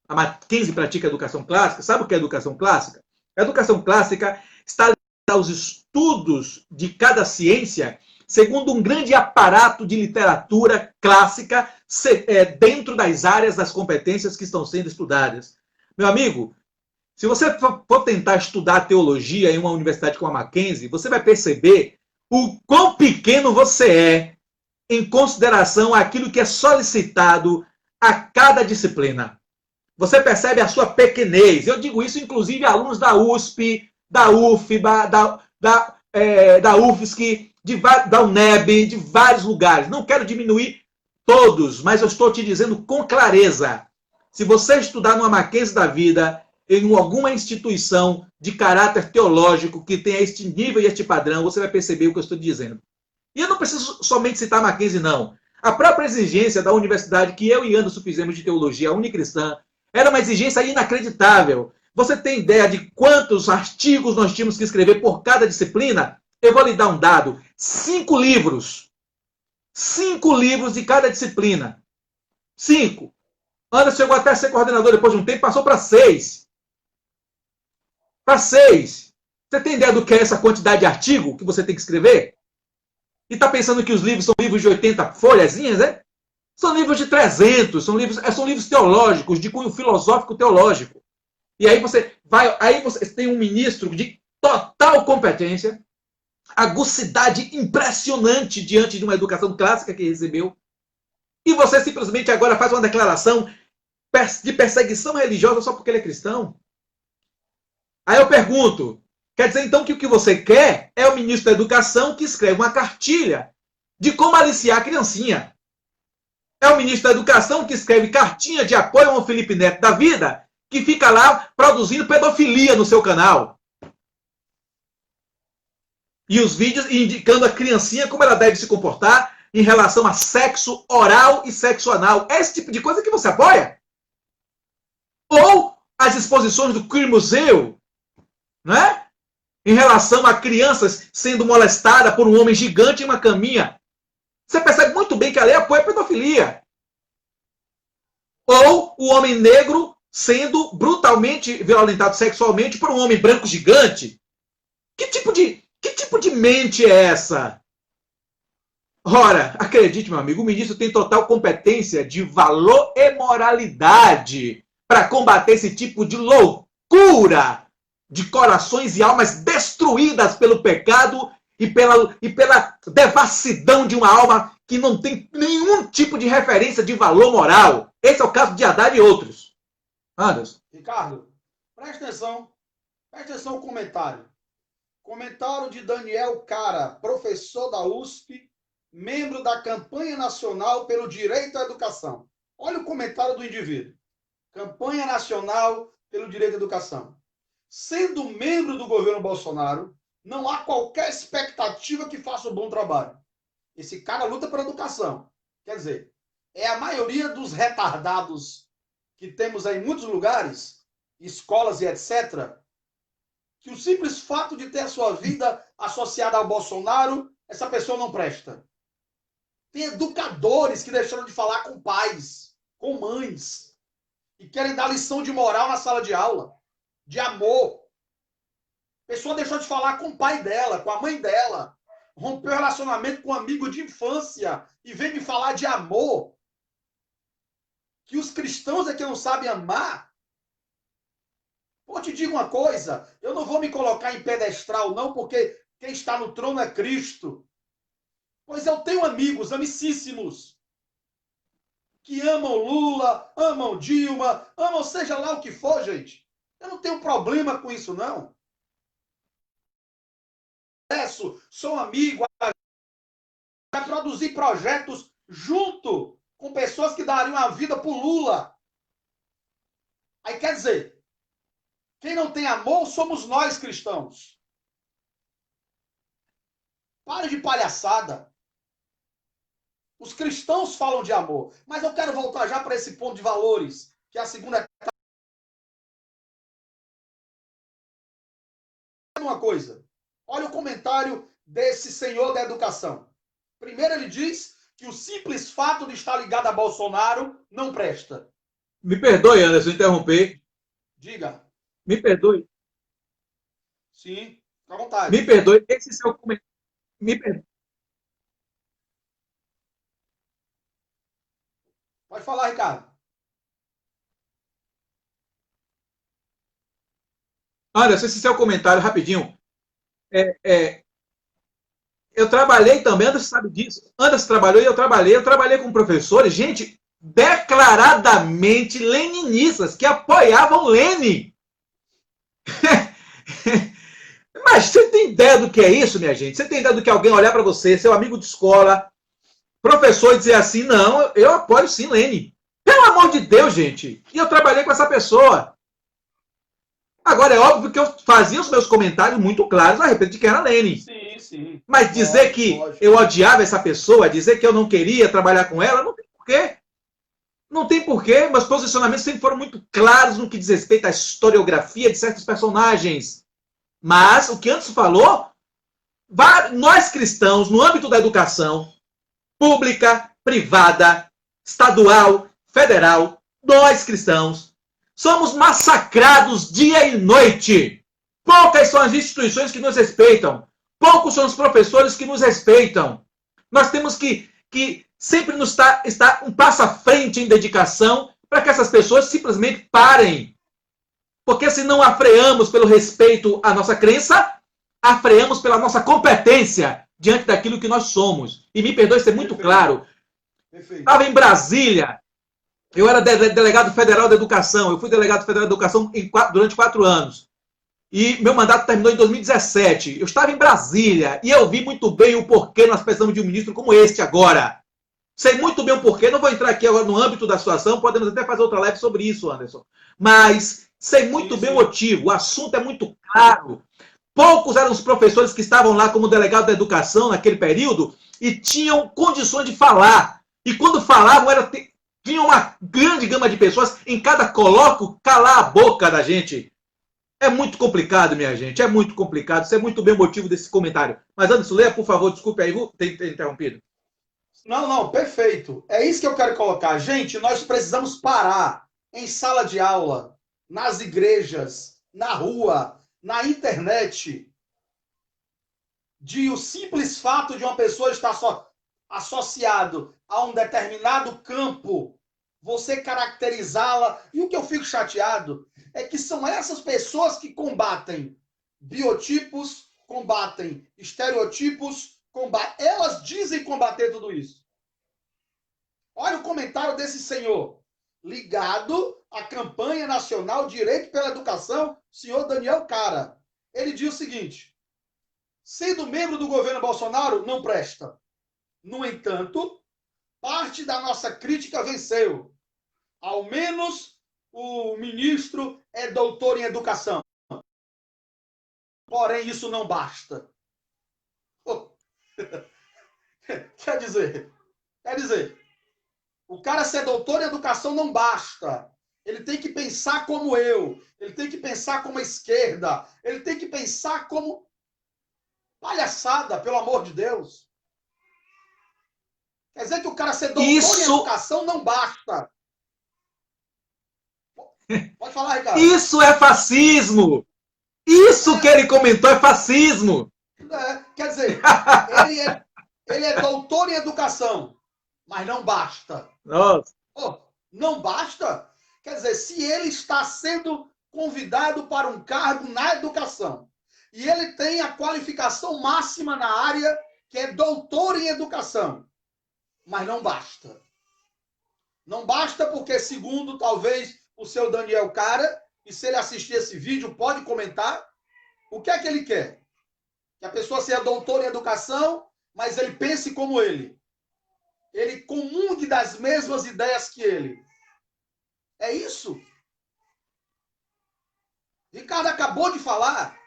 A Mackenzie pratica a educação clássica. Sabe o que é a educação clássica? A educação clássica está ligada aos estudos de cada ciência segundo um grande aparato de literatura clássica dentro das áreas das competências que estão sendo estudadas. Meu amigo, se você for tentar estudar teologia em uma universidade como a Mackenzie, você vai perceber o quão pequeno você é em consideração àquilo que é solicitado a cada disciplina. Você percebe a sua pequenez. Eu digo isso, inclusive, a alunos da USP, da UFBA, da UFSC, da UNEB, de vários lugares. Não quero diminuir todos, mas eu estou te dizendo com clareza. Se você estudar numa Mackenzie da vida, em alguma instituição de caráter teológico que tenha este nível e este padrão, você vai perceber o que eu estou dizendo. E eu não preciso somente citar Mackenzie, não. A própria exigência da universidade que eu e Anderson fizemos de teologia unicristã era uma exigência inacreditável. Você tem ideia de quantos artigos nós tínhamos que escrever por cada disciplina? Eu vou lhe dar um dado. 5 livros. 5 livros de cada disciplina. 5. Anderson chegou até a ser coordenador depois de um tempo, passou para 6. Para 6. Você tem ideia do que é essa quantidade de artigo que você tem que escrever? E está pensando que os livros são livros de 80 folhazinhas, né? São livros de 300, são livros teológicos, de cunho filosófico teológico. E aí você tem um ministro de total competência, aguçidade impressionante diante de uma educação clássica que recebeu, e você simplesmente agora faz uma declaração de perseguição religiosa só porque ele é cristão? Aí eu pergunto, quer dizer então que o que você quer é o ministro da Educação que escreve uma cartilha de como aliciar a criancinha. É o ministro da Educação que escreve cartinha de apoio ao Felipe Neto da vida, que fica lá produzindo pedofilia no seu canal. E os vídeos indicando a criancinha como ela deve se comportar em relação a sexo oral e sexo anal. É esse tipo de coisa que você apoia? Ou as exposições do Queer Museu, né? Em relação a crianças sendo molestadas por um homem gigante em uma caminha. Você percebe muito bem que a lei apoia a pedofilia. Ou o homem negro sendo brutalmente violentado sexualmente por um homem branco gigante. Que tipo de mente é essa? Ora, acredite, meu amigo, o ministro tem total competência de valor e moralidade para combater esse tipo de loucura de corações e almas destruídas pelo pecado e pela devassidão de uma alma que não tem nenhum tipo de referência de valor moral. Esse é o caso de Haddad e outros. Anderson. Ricardo, presta atenção ao comentário. Comentário de Daniel Cara, professor da USP, membro da Campanha Nacional pelo Direito à Educação. Olha o comentário do indivíduo. Campanha Nacional pelo Direito à Educação. Sendo membro do governo Bolsonaro, não há qualquer expectativa que faça um bom trabalho. Esse cara luta pela educação. Quer dizer, é a maioria dos retardados que temos aí em muitos lugares, escolas e etc., que o simples fato de ter a sua vida associada ao Bolsonaro, essa pessoa não presta. Tem educadores que deixaram de falar com pais, com mães, e querem dar lição de moral na sala de aula, de amor. A pessoa deixou de falar com o pai dela, com a mãe dela, rompeu o relacionamento com um amigo de infância e vem me falar de amor. Que os cristãos é que não sabem amar. Vou te dizer uma coisa, eu não vou me colocar em pedestral não, porque quem está no trono é Cristo. Pois eu tenho amigos, amicíssimos, que amam Lula, amam Dilma, amam seja lá o que for, gente. Eu não tenho problema com isso, não. Sou amigo, vai produzir projetos junto com pessoas que dariam a vida por Lula. Aí quer dizer, quem não tem amor somos nós cristãos. Pare de palhaçada. Os cristãos falam de amor, mas eu quero voltar já para esse ponto de valores, que é a segunda etapa. Uma coisa, olha o comentário desse senhor da educação. Primeiro ele diz que o simples fato de estar ligado a Bolsonaro não presta. Me perdoe, Anderson, interromper. Diga. Me perdoe. Sim, fica à vontade. Me perdoe, esse seu comentário. Me perdoe. Pode falar, Ricardo. Anderson, esse seu comentário, rapidinho. Eu trabalhei também, Anderson sabe disso. Anderson trabalhou e eu trabalhei com professores, gente, declaradamente leninistas, que apoiavam Lenin. Mas você tem ideia do que é isso, minha gente? Você tem ideia do que alguém olhar para você, seu amigo de escola, professor, e dizer assim, não, eu apoio sim Lenin. Pelo amor de Deus, gente. E eu trabalhei com essa pessoa. Agora, é óbvio que eu fazia os meus comentários muito claros a respeito de que era Lenin. Sim, sim. Mas dizer que eu odiava essa pessoa, dizer que eu não queria trabalhar com ela, não tem porquê. Não tem porquê. Meus posicionamentos sempre foram muito claros no que diz respeito à historiografia de certos personagens. Mas, o que Anderson falou, nós cristãos, no âmbito da educação, pública, privada, estadual, federal, nós cristãos, somos massacrados dia e noite. Poucas são as instituições que nos respeitam. Poucos são os professores que nos respeitam. Nós temos que sempre nos estar um passo à frente em dedicação para que essas pessoas simplesmente parem. Porque se não afreamos pelo respeito à nossa crença, afreamos pela nossa competência diante daquilo que nós somos. E me perdoe ser muito claro. Estava em Brasília. Eu era delegado federal da educação. Eu fui delegado federal da educação durante 4 anos. E meu mandato terminou em 2017. Eu estava em Brasília e eu vi muito bem o porquê nós precisamos de um ministro como este agora. Sei muito bem o porquê, não vou entrar aqui agora no âmbito da situação, podemos até fazer outra live sobre isso, Anderson. Mas sei muito bem o motivo, o assunto é muito claro. Poucos eram os professores que estavam lá como delegado da educação naquele período e tinham condições de falar. E quando falavam, tinha uma grande gama de pessoas em cada colóquio calar a boca da gente. É muito complicado, minha gente, é muito complicado. Isso é muito bem o motivo desse comentário. Mas, Anderson, leia, por favor, desculpe aí, vou ter interrompido. Não, perfeito. É isso que eu quero colocar. Gente, nós precisamos parar em sala de aula, nas igrejas, na rua, na internet, de o simples fato de uma pessoa estar associado a um determinado campo, você caracterizá-la. E o que eu fico chateado é que são essas pessoas que combatem biotipos, combatem estereotipos, elas dizem combater tudo isso. Olha o comentário desse senhor, ligado à campanha nacional Direito pela Educação, senhor Daniel Cara. Ele diz o seguinte: sendo membro do governo Bolsonaro, não presta. No entanto, parte da nossa crítica venceu. Ao menos o ministro é doutor em educação. Porém, isso não basta. Quer dizer, o cara ser doutor em educação não basta. Ele tem que pensar como eu. Ele tem que pensar como a esquerda. Ele tem que pensar como palhaçada, pelo amor de Deus. Quer dizer que o cara ser doutor em educação não basta. Pode falar, Ricardo. Isso é fascismo. Isso que ele comentou é fascismo. Quer dizer, ele é doutor em educação, mas não basta. Nossa. Não basta? Quer dizer, se ele está sendo convidado para um cargo na educação e ele tem a qualificação máxima na área, que é doutor em educação, mas não basta. Não basta porque, segundo, talvez, o seu Daniel Cara, e se ele assistir esse vídeo, pode comentar, o que é que ele quer? Que a pessoa seja doutor em educação, mas ele pense como ele. Ele comungue das mesmas ideias que ele. É isso? Ricardo acabou de falar,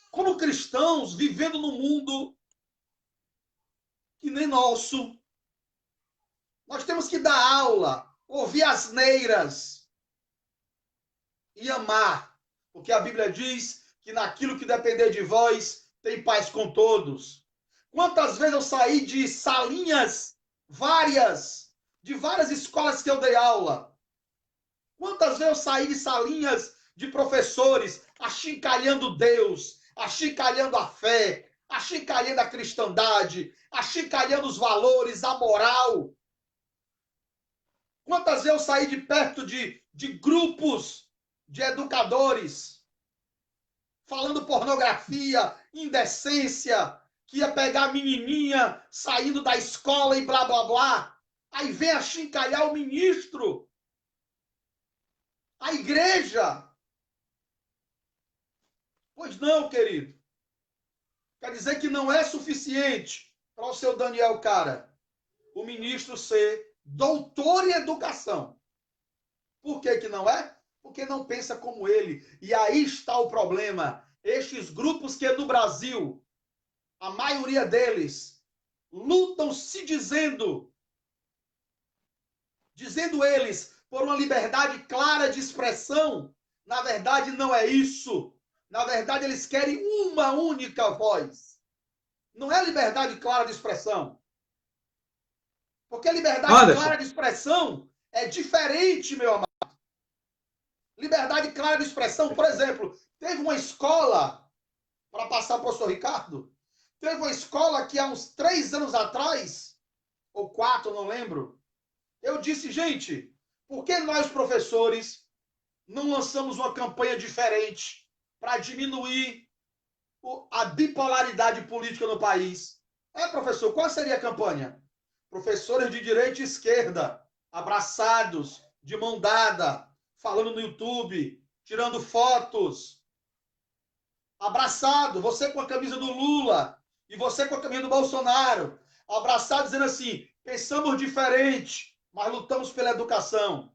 como cristãos vivendo num mundo que nem nosso, nós temos que dar aula, ouvir asneiras e amar, porque a Bíblia diz que naquilo que depender de vós, tem paz com todos. Quantas vezes eu saí de salinhas de várias escolas que eu dei aula? Quantas vezes eu saí de salinhas de professores achincalhando Deus, achincalhando a fé, achincalhando a cristandade, achincalhando os valores, a moral? Quantas vezes eu saí de perto de grupos de educadores falando pornografia, indecência, que ia pegar a menininha saindo da escola e blá, blá, blá. Aí vem achincalhar o ministro, a igreja. Pois não, querido. Quer dizer que não é suficiente para o seu Daniel Cara, o ministro ser doutor em educação. Por que não é? Porque não pensa como ele. E aí está o problema. Estes grupos que no Brasil, a maioria deles, lutam se dizendo eles por uma liberdade clara de expressão. Na verdade, não é isso. Na verdade, eles querem uma única voz. Não é liberdade clara de expressão. Porque liberdade clara de expressão é diferente, meu amado. Liberdade clara de expressão, por exemplo, teve uma escola, para passar para o professor Ricardo, teve uma escola que há uns 3 anos atrás, ou 4, não lembro, eu disse, gente, por que nós, professores, não lançamos uma campanha diferente para diminuir a bipolaridade política no país? Professor, qual seria a campanha? Professores de direita e esquerda, abraçados, de mão dada, falando no YouTube, tirando fotos, abraçado, você com a camisa do Lula e você com a camisa do Bolsonaro. abraçar dizendo assim, pensamos diferente, mas lutamos pela educação.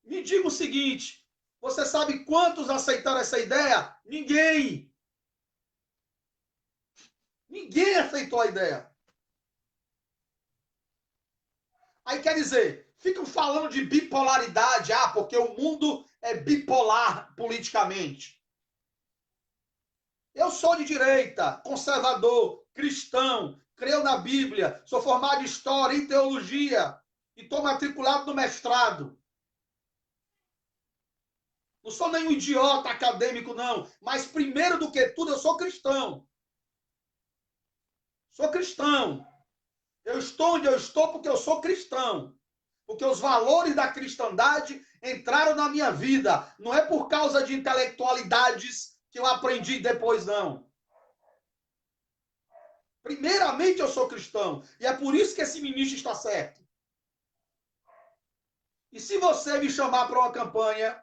Me diga o seguinte, você sabe quantos aceitaram essa ideia? Ninguém. Ninguém aceitou a ideia. Aí quer dizer, ficam falando de bipolaridade, porque o mundo é bipolar politicamente. Eu sou de direita, conservador, cristão, creio na Bíblia, sou formado em História, em Teologia e estou matriculado no mestrado. Não sou nenhum idiota acadêmico, não. Mas, primeiro do que tudo, eu sou cristão. Sou cristão. Eu estou onde eu estou porque eu sou cristão. Porque os valores da cristandade entraram na minha vida. Não é por causa de intelectualidades que eu aprendi depois, não. Primeiramente, eu sou cristão. E é por isso que esse ministro está certo. E se você me chamar para uma campanha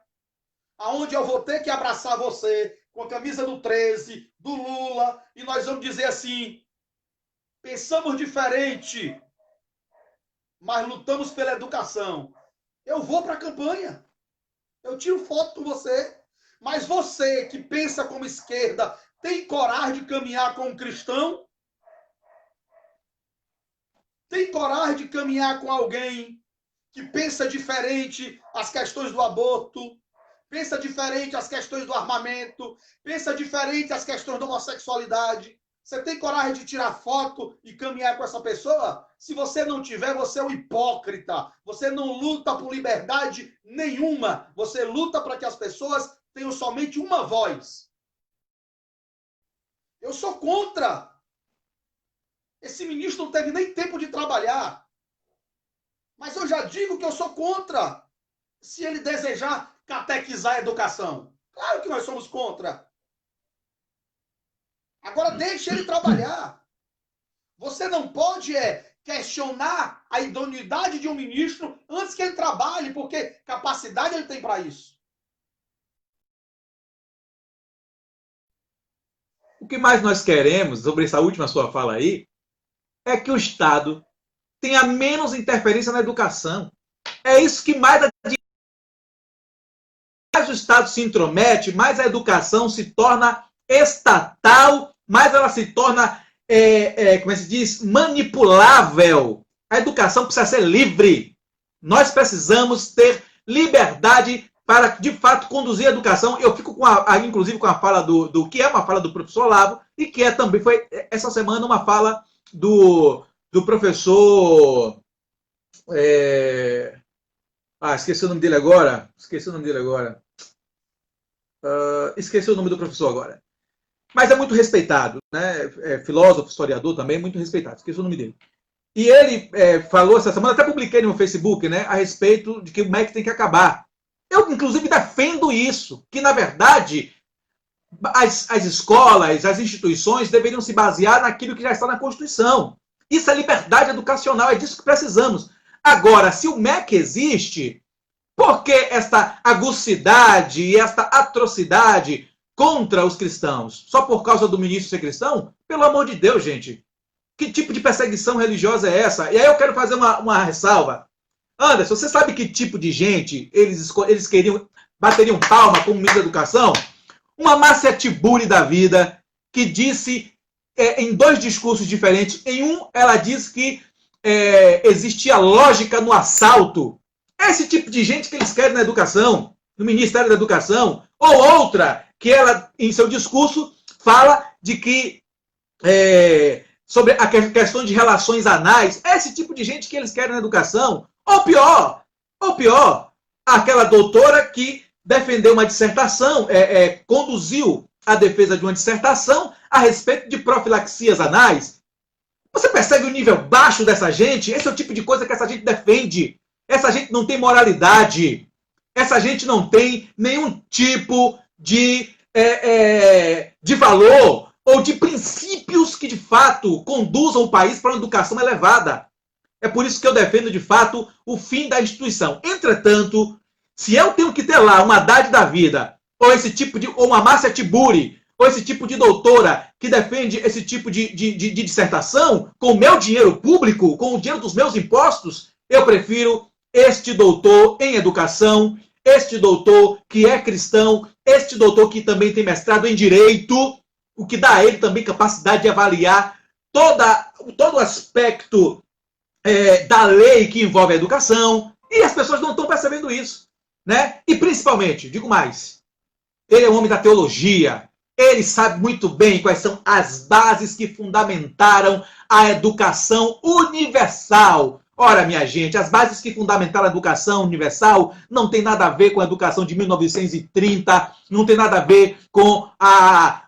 aonde eu vou ter que abraçar você com a camisa do 13, do Lula, e nós vamos dizer assim, pensamos diferente, mas lutamos pela educação. Eu vou para a campanha. Eu tiro foto com você. Mas você que pensa como esquerda, tem coragem de caminhar como um cristão? Tem coragem de caminhar com alguém que pensa diferente as questões do aborto, pensa diferente as questões do armamento, pensa diferente as questões da homossexualidade? Você tem coragem de tirar foto e caminhar com essa pessoa? Se você não tiver, você é um hipócrita. Você não luta por liberdade nenhuma. Você luta para que as pessoas tenham somente uma voz. Eu sou contra. Esse ministro não teve nem tempo de trabalhar. Mas eu já digo que eu sou contra. Se ele desejar catequizar a educação. Claro que nós somos contra. Agora deixe ele trabalhar. Você não pode questionar a idoneidade de um ministro antes que ele trabalhe, porque capacidade ele tem para isso. O que mais nós queremos, sobre essa última sua fala aí, é que o Estado tenha menos interferência na educação. É isso que mais o Estado se intromete, mais a educação se torna estatal, mais ela se torna, como é que se diz, manipulável. A educação precisa ser livre. Nós precisamos ter liberdade para, de fato, conduzir a educação. Eu fico, inclusive, com a fala do que é uma fala do professor Olavo, e que também foi, essa semana, uma fala do professor... esqueci o nome dele agora. Esqueci o nome do professor agora. Mas é muito respeitado, né? Filósofo, historiador também, muito respeitado. Esqueci o nome dele. E ele falou essa semana, até publiquei no Facebook, né, a respeito de que o MEC tem que acabar. Eu, inclusive, defendo isso, que, na verdade, as escolas, as instituições deveriam se basear naquilo que já está na Constituição. Isso é liberdade educacional, é disso que precisamos. Agora, se o MEC existe, por que esta agucidade e esta atrocidade contra os cristãos? Só por causa do ministro ser cristão? Pelo amor de Deus, gente. Que tipo de perseguição religiosa é essa? E aí eu quero fazer uma ressalva. Anderson, você sabe que tipo de gente eles bateriam palma como ministro da Educação? Uma Márcia Tiburi da vida, que disse em dois discursos diferentes. Em um, ela disse que existia lógica no assalto. Esse tipo de gente que eles querem na educação, no Ministério da Educação. Ou outra, que ela, em seu discurso, fala de que sobre a questão de relações anais. Esse tipo de gente que eles querem na educação. Ou pior, aquela doutora que defendeu uma dissertação, conduziu a defesa de uma dissertação a respeito de profilaxias anais. Você percebe o nível baixo dessa gente? Esse é o tipo de coisa que essa gente defende. Essa gente não tem moralidade. Essa gente não tem nenhum tipo de valor ou de princípios que, de fato, conduzam o país para uma educação elevada. É por isso que eu defendo, de fato, o fim da instituição. Entretanto, se eu tenho que ter lá uma Haddad da vida, ou esse tipo de, ou uma Márcia Tiburi, ou esse tipo de doutora que defende esse tipo de dissertação com o meu dinheiro público, com o dinheiro dos meus impostos, eu prefiro este doutor em educação, este doutor que é cristão, este doutor que também tem mestrado em direito, o que dá a ele também capacidade de avaliar todo o aspecto da lei que envolve a educação, e as pessoas não estão percebendo isso, né? E principalmente, digo mais, ele é um homem da teologia, ele sabe muito bem quais são as bases que fundamentaram a educação universal. Ora, minha gente, as bases que fundamentaram a educação universal não tem nada a ver com a educação de 1930, não tem nada a ver com a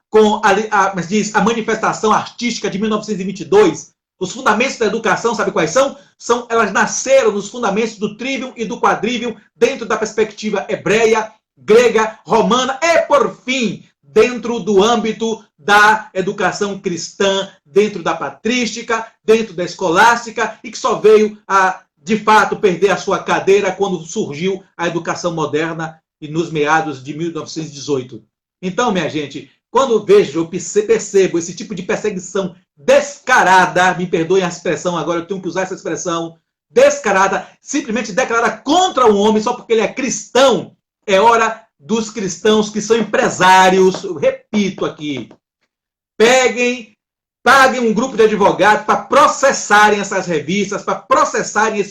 manifestação artística de 1922. Os fundamentos da educação, sabe quais são? Elas nasceram nos fundamentos do trivium e do quadrivium dentro da perspectiva hebreia, grega, romana e, por fim, dentro do âmbito da educação cristã, dentro da patrística, dentro da escolástica, e que só veio a, de fato, perder a sua cadeira quando surgiu a educação moderna e nos meados de 1918. Então, minha gente, quando vejo, eu percebo esse tipo de perseguição descarada, me perdoem a expressão agora, eu tenho que usar essa expressão, descarada, simplesmente declarada contra um homem só porque ele é cristão, é hora dos cristãos que são empresários, eu repito aqui, paguem um grupo de advogados para processarem essas revistas, para processarem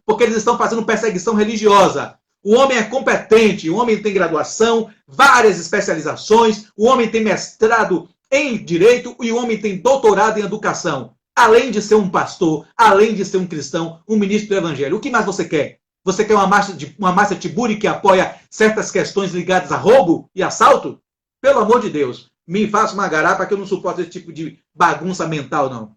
porque eles estão fazendo perseguição religiosa. O homem é competente, o homem tem graduação, várias especializações, o homem tem mestrado em direito e o homem tem doutorado em educação. Além de ser um pastor, além de ser um cristão, um ministro do evangelho. O que mais você quer? Você quer uma Márcia Tiburi que apoia certas questões ligadas a roubo e assalto? Pelo amor de Deus, me faça uma garapa que eu não suporto esse tipo de bagunça mental, não.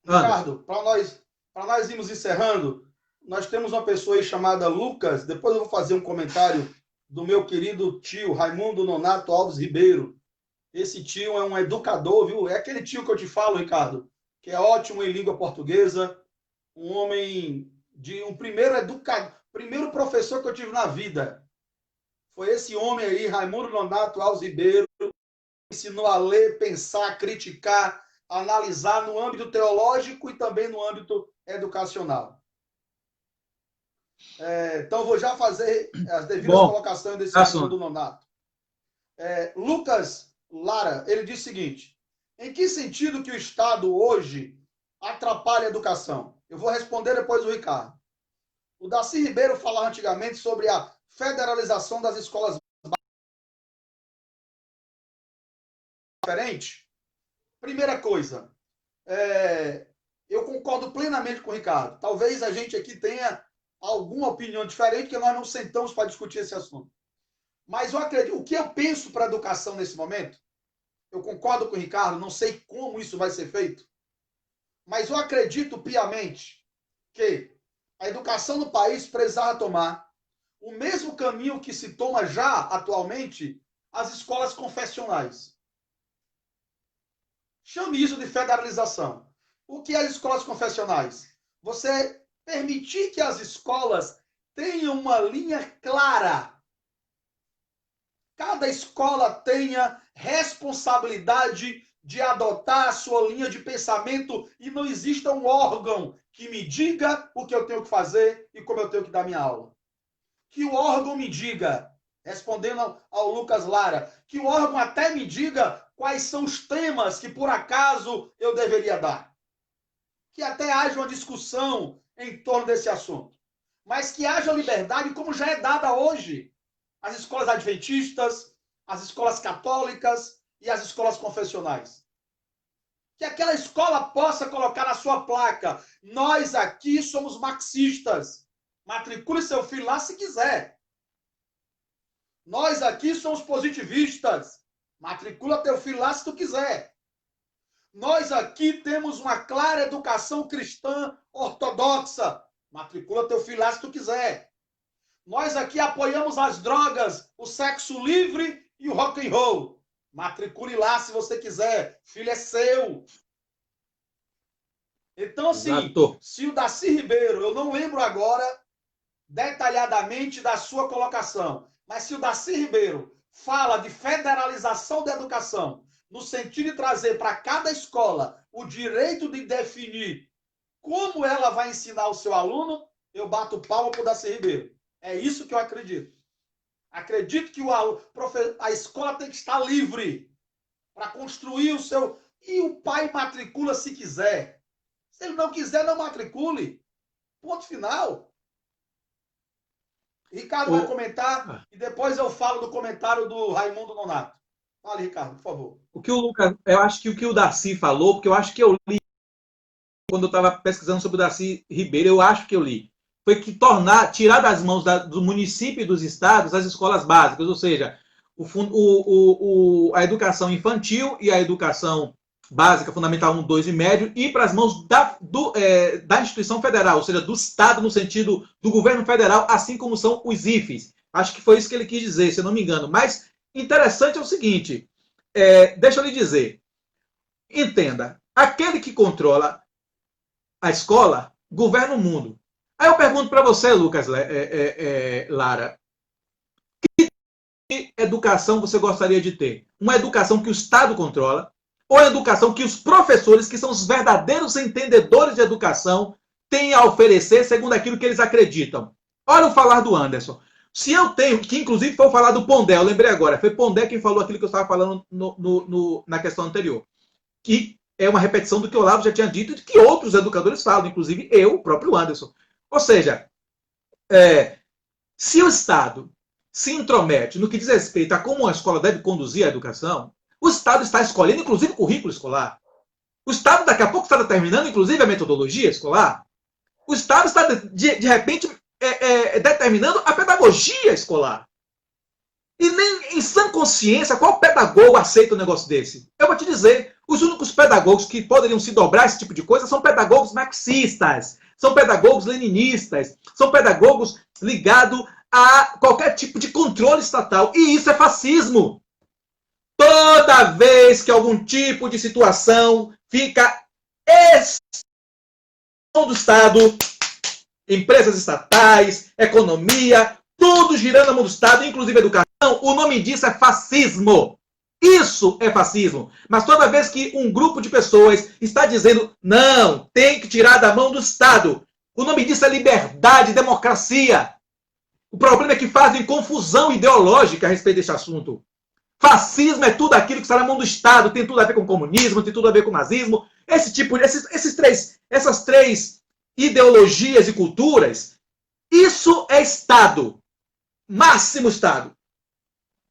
Ricardo, para nós irmos encerrando, nós temos uma pessoa aí chamada Lucas, depois eu vou fazer um comentário do meu querido tio, Raimundo Nonato Alves Ribeiro. Esse tio é um educador, viu? É aquele tio que eu te falo, Ricardo, que é ótimo em língua portuguesa, um homem de um primeiro professor que eu tive na vida. Foi esse homem aí, Raimundo Nonato Alves Ribeiro, que ensinou a ler, pensar, criticar, analisar no âmbito teológico e também no âmbito educacional. Então, vou já fazer as devidas colocações desse Raimundo Nonato. Lucas Lara, ele diz o seguinte: em que sentido que o Estado hoje atrapalha a educação? Eu vou responder depois do Ricardo. O Darcy Ribeiro falava antigamente sobre a federalização das escolas diferente. Primeira coisa, eu concordo plenamente com o Ricardo. Talvez a gente aqui tenha alguma opinião diferente, porque nós não sentamos para discutir esse assunto. Mas eu acredito, o que eu penso para a educação nesse momento, eu concordo com o Ricardo, não sei como isso vai ser feito, mas eu acredito piamente que a educação no país precisava tomar o mesmo caminho que se toma já atualmente as escolas confessionais. Chame isso de federalização. O que é as escolas confessionais? Você permitir que as escolas tenham uma linha clara. Cada escola tenha responsabilidade de adotar a sua linha de pensamento e não exista um órgão que me diga o que eu tenho que fazer e como eu tenho que dar minha aula. Que o órgão me diga, respondendo ao Lucas Lara, que o órgão até me diga quais são os temas que por acaso eu deveria dar. Que até haja uma discussão em torno desse assunto. Mas que haja liberdade como já é dada hoje. As escolas adventistas, as escolas católicas e as escolas confessionais. Que aquela escola possa colocar na sua placa: nós aqui somos marxistas. Matricule seu filho lá se quiser. Nós aqui somos positivistas. Matricula teu filho lá se tu quiser. Nós aqui temos uma clara educação cristã ortodoxa. Matricula teu filho lá se tu quiser. Nós aqui apoiamos as drogas, o sexo livre e o rock and roll. Matricule lá se você quiser. Filho é seu. Então, assim, se o Darcy Ribeiro, eu não lembro agora detalhadamente da sua colocação, mas se o Darcy Ribeiro fala de federalização da educação, no sentido de trazer para cada escola o direito de definir como ela vai ensinar o seu aluno, eu bato palma para o Darcy Ribeiro. É isso que eu acredito. Acredito que a escola tem que estar livre para construir o seu... E o pai matricula se quiser. Se ele não quiser, não matricule. Ponto final. Ricardo vai comentar e depois eu falo do comentário do Raimundo Nonato. Fale, Ricardo, por favor. O que o Lucas, eu acho que o que o Darcy falou, porque eu acho que eu li quando eu estava pesquisando sobre o Darcy Ribeiro, eu acho que eu li, foi que tirar das mãos do município e dos estados as escolas básicas, ou seja, a educação infantil e a educação básica, fundamental 1, 2 e médio, ir para as mãos da instituição federal, ou seja, do Estado, no sentido do governo federal, assim como são os IFES. Acho que foi isso que ele quis dizer, se eu não me engano. Mas interessante é o seguinte, deixa eu lhe dizer, entenda, aquele que controla a escola governa o mundo. Aí eu pergunto para você, Lucas, Lara, que educação você gostaria de ter? Uma educação que o Estado controla, ou a educação que os professores, que são os verdadeiros entendedores de educação, têm a oferecer segundo aquilo que eles acreditam? Olha o falar do Anderson. Se eu tenho, que inclusive foi o falar do Pondé, eu lembrei agora, foi Pondé quem falou aquilo que eu estava falando na questão anterior, que é uma repetição do que o Olavo já tinha dito e de que outros educadores falam, inclusive eu, o próprio Anderson. Ou seja, se o Estado se intromete no que diz respeito a como a escola deve conduzir a educação, o Estado está escolhendo, inclusive, o currículo escolar. O Estado, daqui a pouco, está determinando, inclusive, a metodologia escolar. O Estado está, de repente, determinando a pedagogia escolar. E nem em sã consciência, qual pedagogo aceita um negócio desse? Eu vou te dizer, os únicos pedagogos que poderiam se dobrar esse tipo de coisa são pedagogos marxistas, são pedagogos leninistas, são pedagogos ligados a qualquer tipo de controle estatal. E isso é fascismo. Toda vez que algum tipo de situação fica do Estado, empresas estatais, economia, tudo girando na mão do Estado, inclusive educação, o nome disso é fascismo. Isso é fascismo. Mas toda vez que um grupo de pessoas está dizendo não, tem que tirar da mão do Estado, o nome disso é liberdade, democracia. O problema é que fazem confusão ideológica a respeito desse assunto. Fascismo é tudo aquilo que está na mão do Estado, tem tudo a ver com comunismo, tem tudo a ver com nazismo. Essas três ideologias e culturas, isso é Estado. Máximo Estado.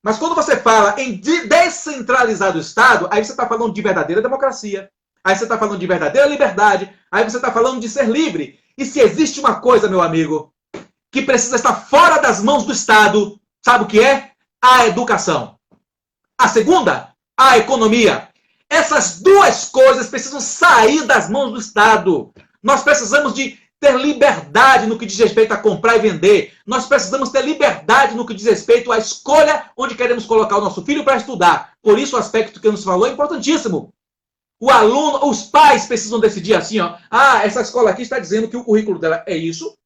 Mas quando você fala em descentralizar o Estado, aí você está falando de verdadeira democracia, aí você está falando de verdadeira liberdade, aí você está falando de ser livre. E se existe uma coisa, meu amigo, que precisa estar fora das mãos do Estado, sabe o que é? A educação. A segunda, a economia. Essas duas coisas precisam sair das mãos do Estado. Nós precisamos de ter liberdade no que diz respeito a comprar e vender. Nós precisamos ter liberdade no que diz respeito à escolha onde queremos colocar o nosso filho para estudar. Por isso o aspecto que nos falou é importantíssimo. O aluno, os pais precisam decidir assim, ó. Ah, essa escola aqui está dizendo que o currículo dela é isso,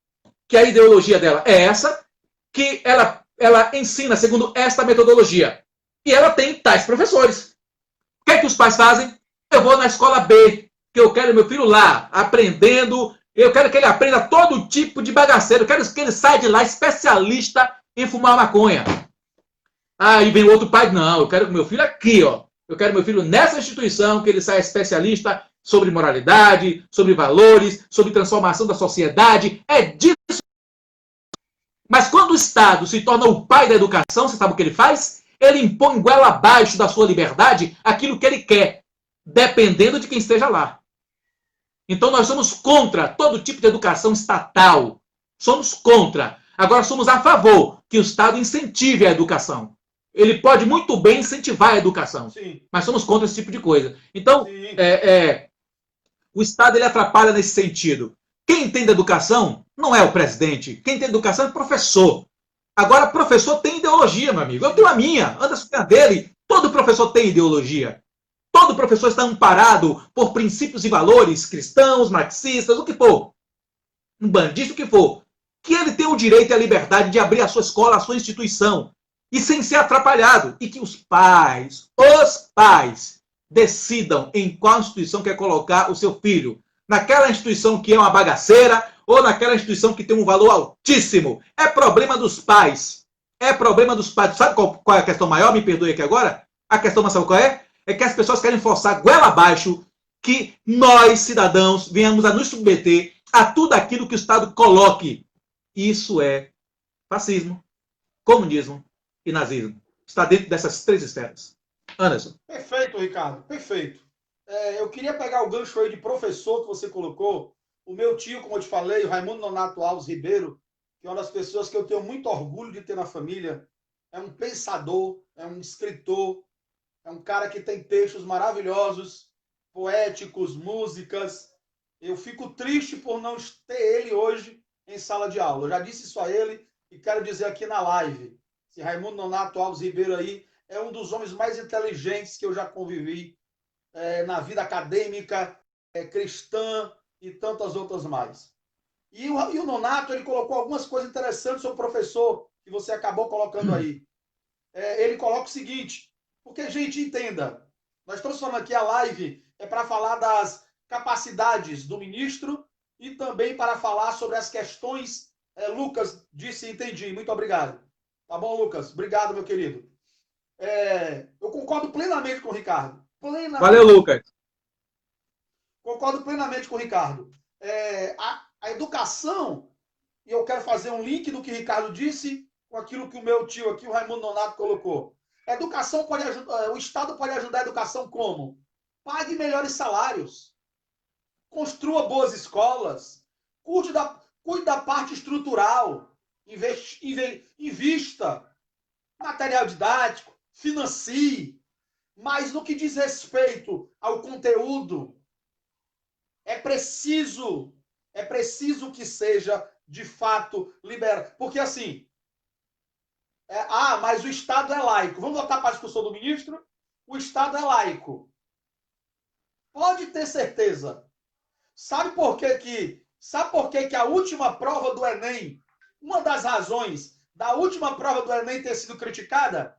que a ideologia dela é essa, que ela ensina segundo esta metodologia. E ela tem tais professores. O que é que os pais fazem? Eu vou na escola B, que eu quero meu filho lá, aprendendo. Eu quero que ele aprenda todo tipo de bagaceiro. Eu quero que ele saia de lá especialista em fumar maconha. Aí vem o outro pai, não, eu quero meu filho aqui, ó. Eu quero meu filho nessa instituição, que ele saia especialista sobre moralidade, sobre valores, sobre transformação da sociedade. É disso. Mas quando o Estado se torna o pai da educação, você sabe o que ele faz? Ele impõe goela abaixo da sua liberdade aquilo que ele quer, dependendo de quem esteja lá. Então nós somos contra todo tipo de educação estatal. Somos contra. Agora somos a favor que o Estado incentive a educação. Ele pode muito bem incentivar a educação. Sim. Mas somos contra esse tipo de coisa. Então, o Estado ele atrapalha nesse sentido. Quem entende educação não é o presidente. Quem entende educação é o professor. Agora, professor tem ideologia, meu amigo. Eu tenho a minha, Anderson tem a dele. Todo professor tem ideologia. Todo professor está amparado por princípios e valores cristãos, marxistas, o que for. Um bandista, o que for. Que ele tem o direito e a liberdade de abrir a sua escola, a sua instituição. e sem ser atrapalhado. E que os pais, decidam em qual instituição quer colocar o seu filho. Naquela instituição que é uma bagaceira ou naquela instituição que tem um valor altíssimo. É problema dos pais. É problema dos pais. Sabe qual é a questão maior? Me perdoe aqui agora. A questão, mas sabe qual é? É que as pessoas querem forçar goela abaixo que nós, cidadãos, venhamos a nos submeter a tudo aquilo que o Estado coloque. Isso é fascismo, comunismo e nazismo. Está dentro dessas três esferas. Anderson. Perfeito, Ricardo. Perfeito. Eu queria pegar o gancho aí de professor que você colocou. O meu tio, como eu te falei, o Raimundo Nonato Alves Ribeiro, que é uma das pessoas que eu tenho muito orgulho de ter na família, é um pensador, é um escritor, é um cara que tem textos maravilhosos, poéticos, músicas. Eu fico triste por não ter ele hoje em sala de aula. Eu já disse isso a ele e quero dizer aqui na live. Esse Raimundo Nonato Alves Ribeiro aí é um dos homens mais inteligentes que eu já convivi na vida acadêmica, cristã e tantas outras mais. E o Nonato, ele colocou algumas coisas interessantes sobre o professor, que você acabou colocando aí. Ele coloca o seguinte, porque, gente, entenda, nós estamos falando aqui, a live é para falar das capacidades do ministro e também para falar sobre as questões. Lucas disse, entendi, muito obrigado. Tá bom, Lucas? Obrigado, meu querido. Eu concordo plenamente com o Ricardo. Plenamente. Valeu, Lucas. Concordo plenamente com o Ricardo. A educação, e eu quero fazer um link do que o Ricardo disse com aquilo que o meu tio aqui, o Raimundo Nonato, colocou. A educação pode ajudar, o Estado pode ajudar a educação como? Pague melhores salários, construa boas escolas, cuide da parte estrutural, invista material didático, financie, mas no que diz respeito ao conteúdo, é preciso que seja, de fato, liberado. Porque, assim, mas o Estado é laico. Vamos voltar para a discussão do ministro? O Estado é laico. Pode ter certeza. Sabe por que a última prova do Enem, uma das razões da última prova do Enem ter sido criticada?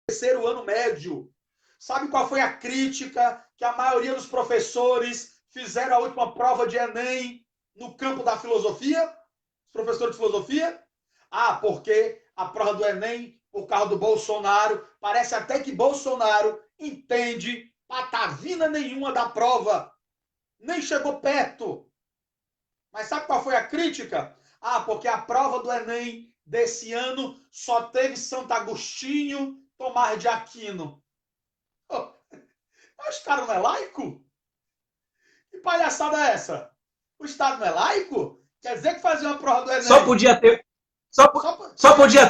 Terceiro ano médio. Sabe qual foi a crítica que a maioria dos professores fizeram a última prova de Enem no campo da filosofia? Os professores de filosofia? Porque a prova do Enem, por causa do Bolsonaro, parece até que Bolsonaro entende patavina nenhuma da prova. Nem chegou perto. Mas sabe qual foi a crítica? Porque a prova do Enem desse ano só teve Santo Agostinho, Tomás de Aquino. Mas o cara não é laico? Que palhaçada é essa? O Estado não é laico? Quer dizer que fazia uma prova do Enem... Só podia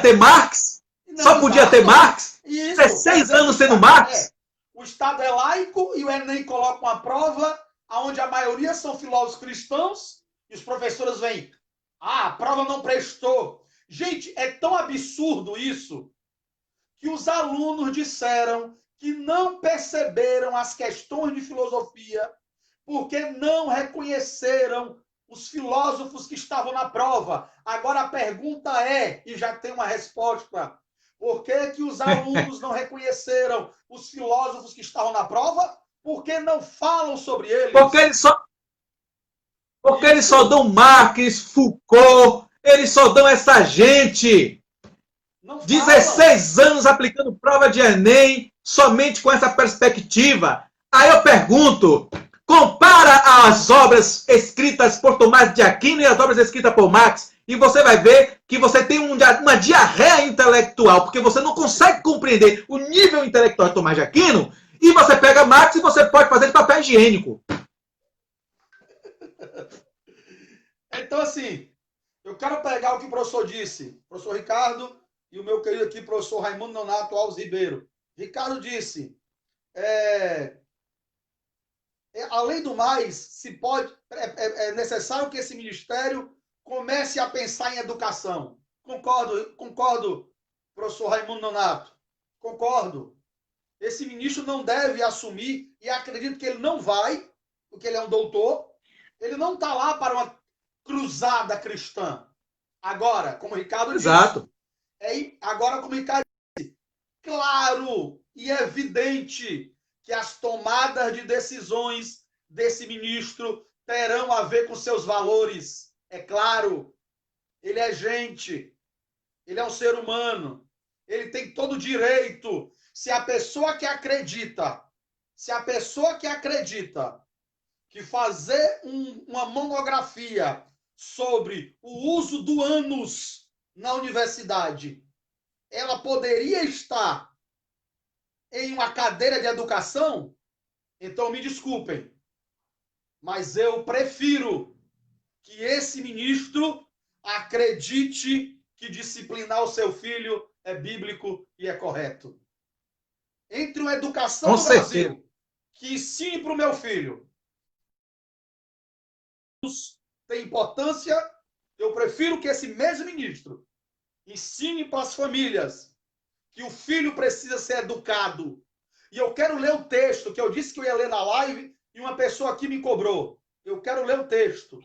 ter Marx? Não, só podia ter Marx? 16 anos sendo Marx? O Estado é laico e o Enem coloca uma prova onde a maioria são filósofos cristãos e os professores vêm. A prova não prestou. Gente, é tão absurdo isso que os alunos disseram que não perceberam as questões de filosofia porque não reconheceram os filósofos que estavam na prova. Agora a pergunta e já tem uma resposta, por que os alunos não reconheceram os filósofos que estavam na prova? Porque não falam sobre eles. Porque eles só dão Marx, Foucault, eles só dão essa gente. 16 anos aplicando prova de Enem somente com essa perspectiva. Aí eu pergunto, compara as obras escritas por Tomás de Aquino e as obras escritas por Marx e você vai ver que você tem uma diarreia intelectual, porque você não consegue compreender o nível intelectual de Tomás de Aquino e você pega Marx e você pode fazer de papel higiênico. Então, assim, eu quero pegar o que o professor disse, professor Ricardo e o meu querido aqui, professor Raimundo Nonato Alves Ribeiro. Ricardo disse, além do mais, é necessário que esse ministério comece a pensar em educação. Concordo, professor Raimundo Nonato. Concordo. Esse ministro não deve assumir, e acredito que ele não vai, porque ele é um doutor, ele não está lá para uma cruzada cristã. Agora, como o Ricardo Exato. disse, agora, como o Ricardo disse, claro e evidente que as tomadas de decisões desse ministro terão a ver com seus valores. É claro, ele é gente, ele é um ser humano, ele tem todo o direito. Se a pessoa que acredita que fazer uma monografia sobre o uso do ânus na universidade, ela poderia estar em uma cadeira de educação, então me desculpem, mas eu prefiro que esse ministro acredite que disciplinar o seu filho é bíblico e é correto. Entre uma educação no Brasil que ensine para o meu filho tem importância, eu prefiro que esse mesmo ministro ensine para as famílias que o filho precisa ser educado. E eu quero ler o texto que eu disse que eu ia ler na live e uma pessoa aqui me cobrou. Eu quero ler o texto.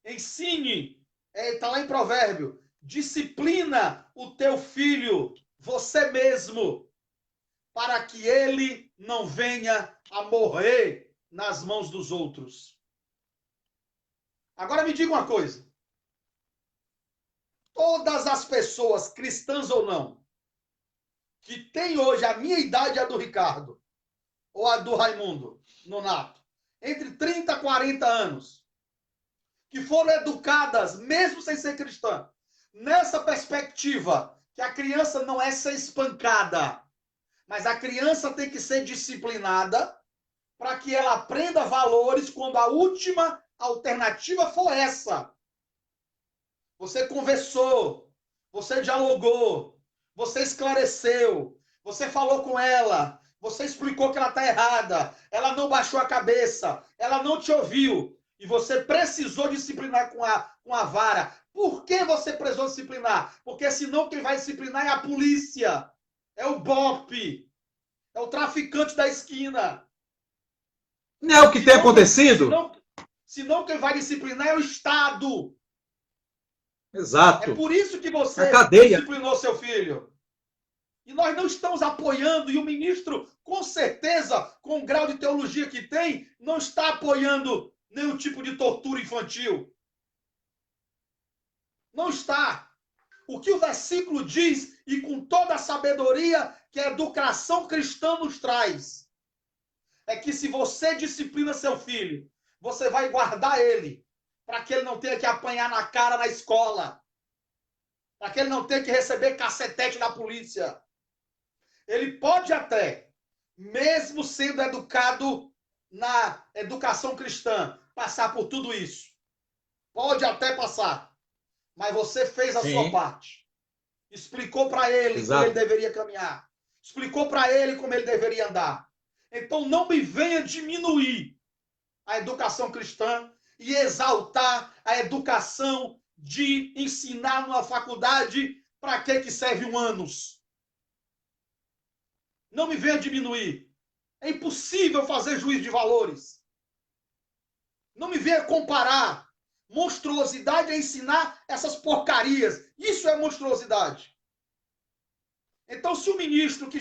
Ensine, está lá em Provérbio, disciplina o teu filho, você mesmo, para que ele não venha a morrer nas mãos dos outros. Agora me diga uma coisa. Todas as pessoas, cristãs ou não, que têm hoje a minha idade e a do Ricardo, ou a do Raimundo Nonato, entre 30 e 40 anos, que foram educadas, mesmo sem ser cristã, nessa perspectiva que a criança não é ser espancada, mas a criança tem que ser disciplinada para que ela aprenda valores quando a última alternativa for essa. Você conversou, você dialogou, você esclareceu, você falou com ela, você explicou que ela está errada, ela não baixou a cabeça, ela não te ouviu, e você precisou disciplinar com a vara. Por que você precisou disciplinar? Porque senão quem vai disciplinar é a polícia, é o BOPE, é o traficante da esquina. Não é o que tem acontecido? Senão quem vai disciplinar é o Estado. Exato. É por isso que você disciplinou seu filho. E nós não estamos apoiando, e o ministro, com certeza, com o grau de teologia que tem, não está apoiando nenhum tipo de tortura infantil. Não está. O que o versículo diz, e com toda a sabedoria que a educação cristã nos traz, é que se você disciplina seu filho, você vai guardar ele, para que ele não tenha que apanhar na cara na escola, para que ele não tenha que receber cacetete da polícia. Ele pode até, mesmo sendo educado na educação cristã, passar por tudo isso. Pode até passar. Mas você fez a sua parte. Explicou para ele como ele deveria caminhar. Explicou para ele como ele deveria andar. Então não me venha diminuir a educação cristã e exaltar a educação de ensinar numa faculdade para que serve um ânus. Não me venha diminuir. É impossível fazer juízo de valores. Não me venha comparar. Monstruosidade é ensinar essas porcarias. Isso é monstruosidade. Então, se o ministro que